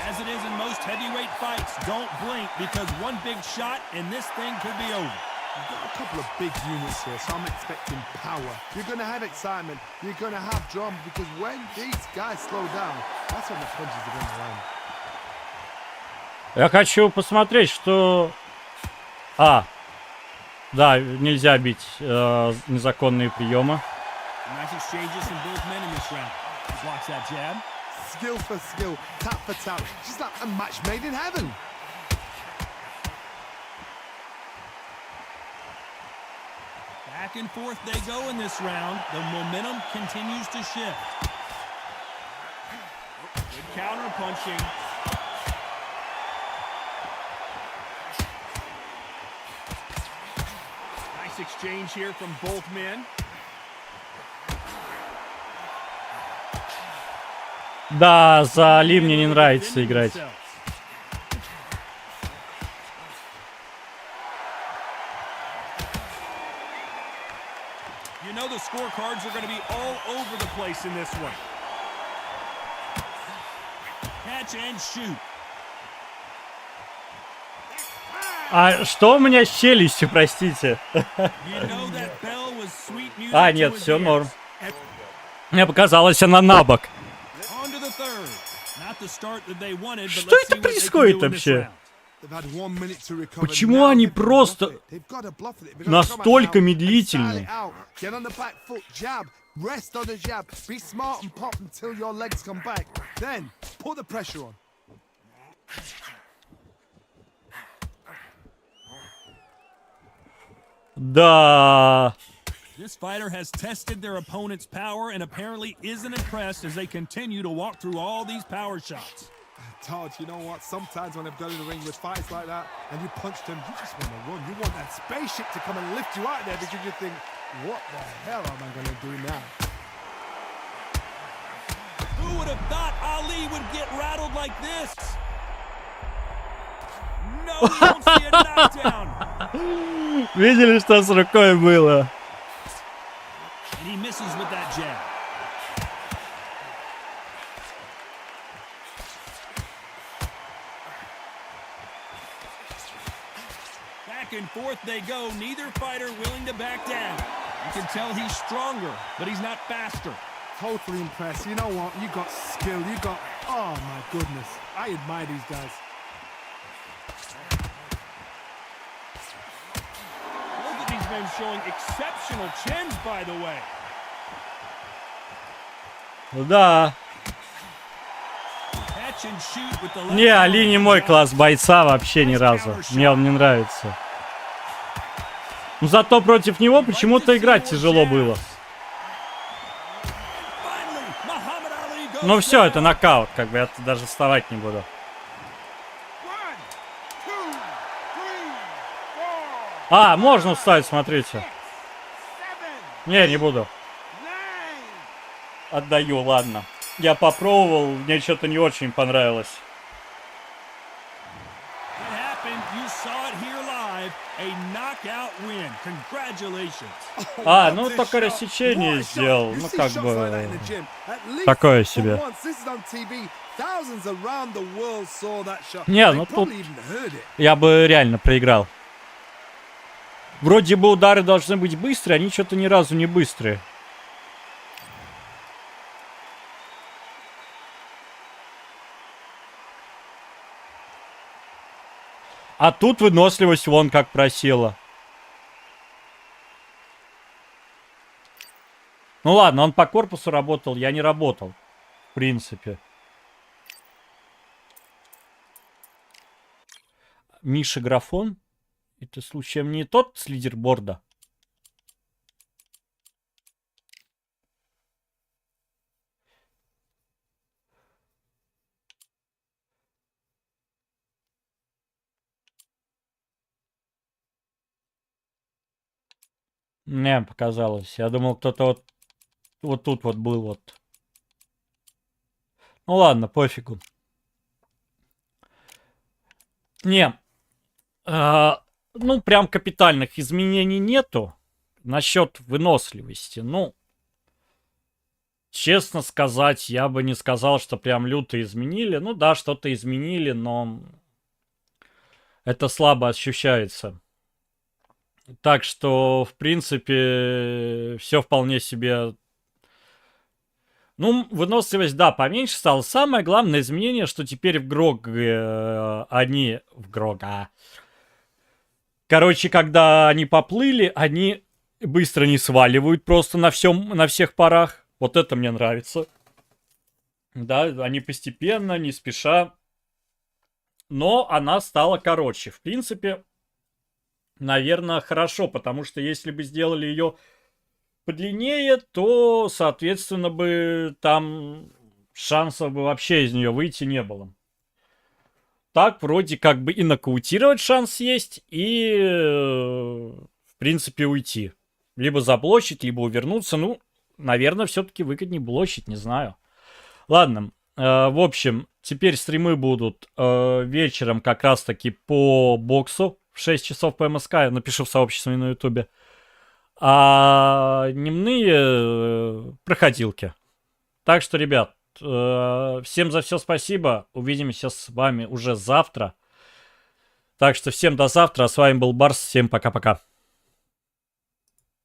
As it is in most heavyweight fights, don't blink because one big shot and this thing could be over. You've got a couple of big units here, so I'm expecting power. You're going to have excitement. You're going to have drama because when these guys slow down, that's when the punches are going to land. Я хочу посмотреть, что... Да, нельзя бить незаконные приемы. Nice exchanges from both men in this round. Blocks that jab. Skill for skill, tap for tap. Just like a match made in heaven. Back and forth they go in this round. The momentum continues to shift. Good counter punching. Nice exchange here from both men. Да, за Али мне не нравится играть. You know the scorecards are going to be all over the place in this one. Catch and shoot. А что у меня с челюстью, простите? Нет, все норм. Мне показалось, она набок. Что это происходит вообще? Почему они просто настолько медлительны? Да. This fighter has tested their opponent's power and apparently isn't impressed as they continue to walk through all these power shots. Todd, you know what? Sometimes when I've done in the ring with fights like that and you punched him, you just want to run. You want that spaceship to come and lift you out there because you think, what the hell am I going to do now? Who would have thought Ali would get rattled like this? No, we don't see a knockdown. Видели, что с рукой было? And he misses with that jab. Back and forth they go, neither fighter willing to back down. You can tell he's stronger, but he's not faster. Totally impressed. You know what? You got skill. You got... Oh, my goodness. I admire these guys. Both of these men showing exceptional chins, by the way. Да. Не, Али не мой класс бойца вообще ни разу. Мне он не нравится. Но зато против него почему-то играть тяжело было. Ну все, это нокаут, как бы я даже вставать не буду. Можно встать, смотрите. Не буду. Отдаю, ладно. Я попробовал, мне что-то не очень понравилось. Ну только рассечение сделал. Ну как бы... Такое себе. Не, ну тут... Я бы реально проиграл. Вроде бы удары должны быть быстрые, они что-то ни разу не быстрые. А тут выносливость вон как просела. Ну ладно, он по корпусу работал, я не работал. В принципе. Миша Графон? Это случаем не тот с лидерборда? Не, показалось. Я думал, кто-то вот тут вот был вот. Ну ладно, пофигу. Не. Ну, прям капитальных изменений нету. Насчет выносливости. Ну, честно сказать, я бы не сказал, что прям люто изменили. Ну да, что-то изменили, но это слабо ощущается. Так что, в принципе, все вполне себе... Ну, выносливость, да, поменьше стала. Самое главное изменение, что теперь в Грог они... В Грога... Короче, когда они поплыли, они быстро не сваливают просто на всех парах. Вот это мне нравится. Да, они постепенно, не спеша. Но она стала короче. В принципе, наверное, хорошо, потому что если бы сделали ее подлиннее, то, соответственно, бы там шансов бы вообще из нее выйти не было. Так, вроде как бы и нокаутировать шанс есть, и, в принципе, уйти. Либо заблочить, либо увернуться. Ну, наверное, все-таки выгоднее блочить, не знаю. Ладно, в общем, теперь стримы будут вечером как раз-таки по боксу в 6 часов по МСК. Я напишу в сообществе на ютубе. А дневные проходилки. Так что, ребят, всем за все спасибо. Увидимся с вами уже завтра. Так что всем до завтра. А с вами был Барс. Всем пока-пока.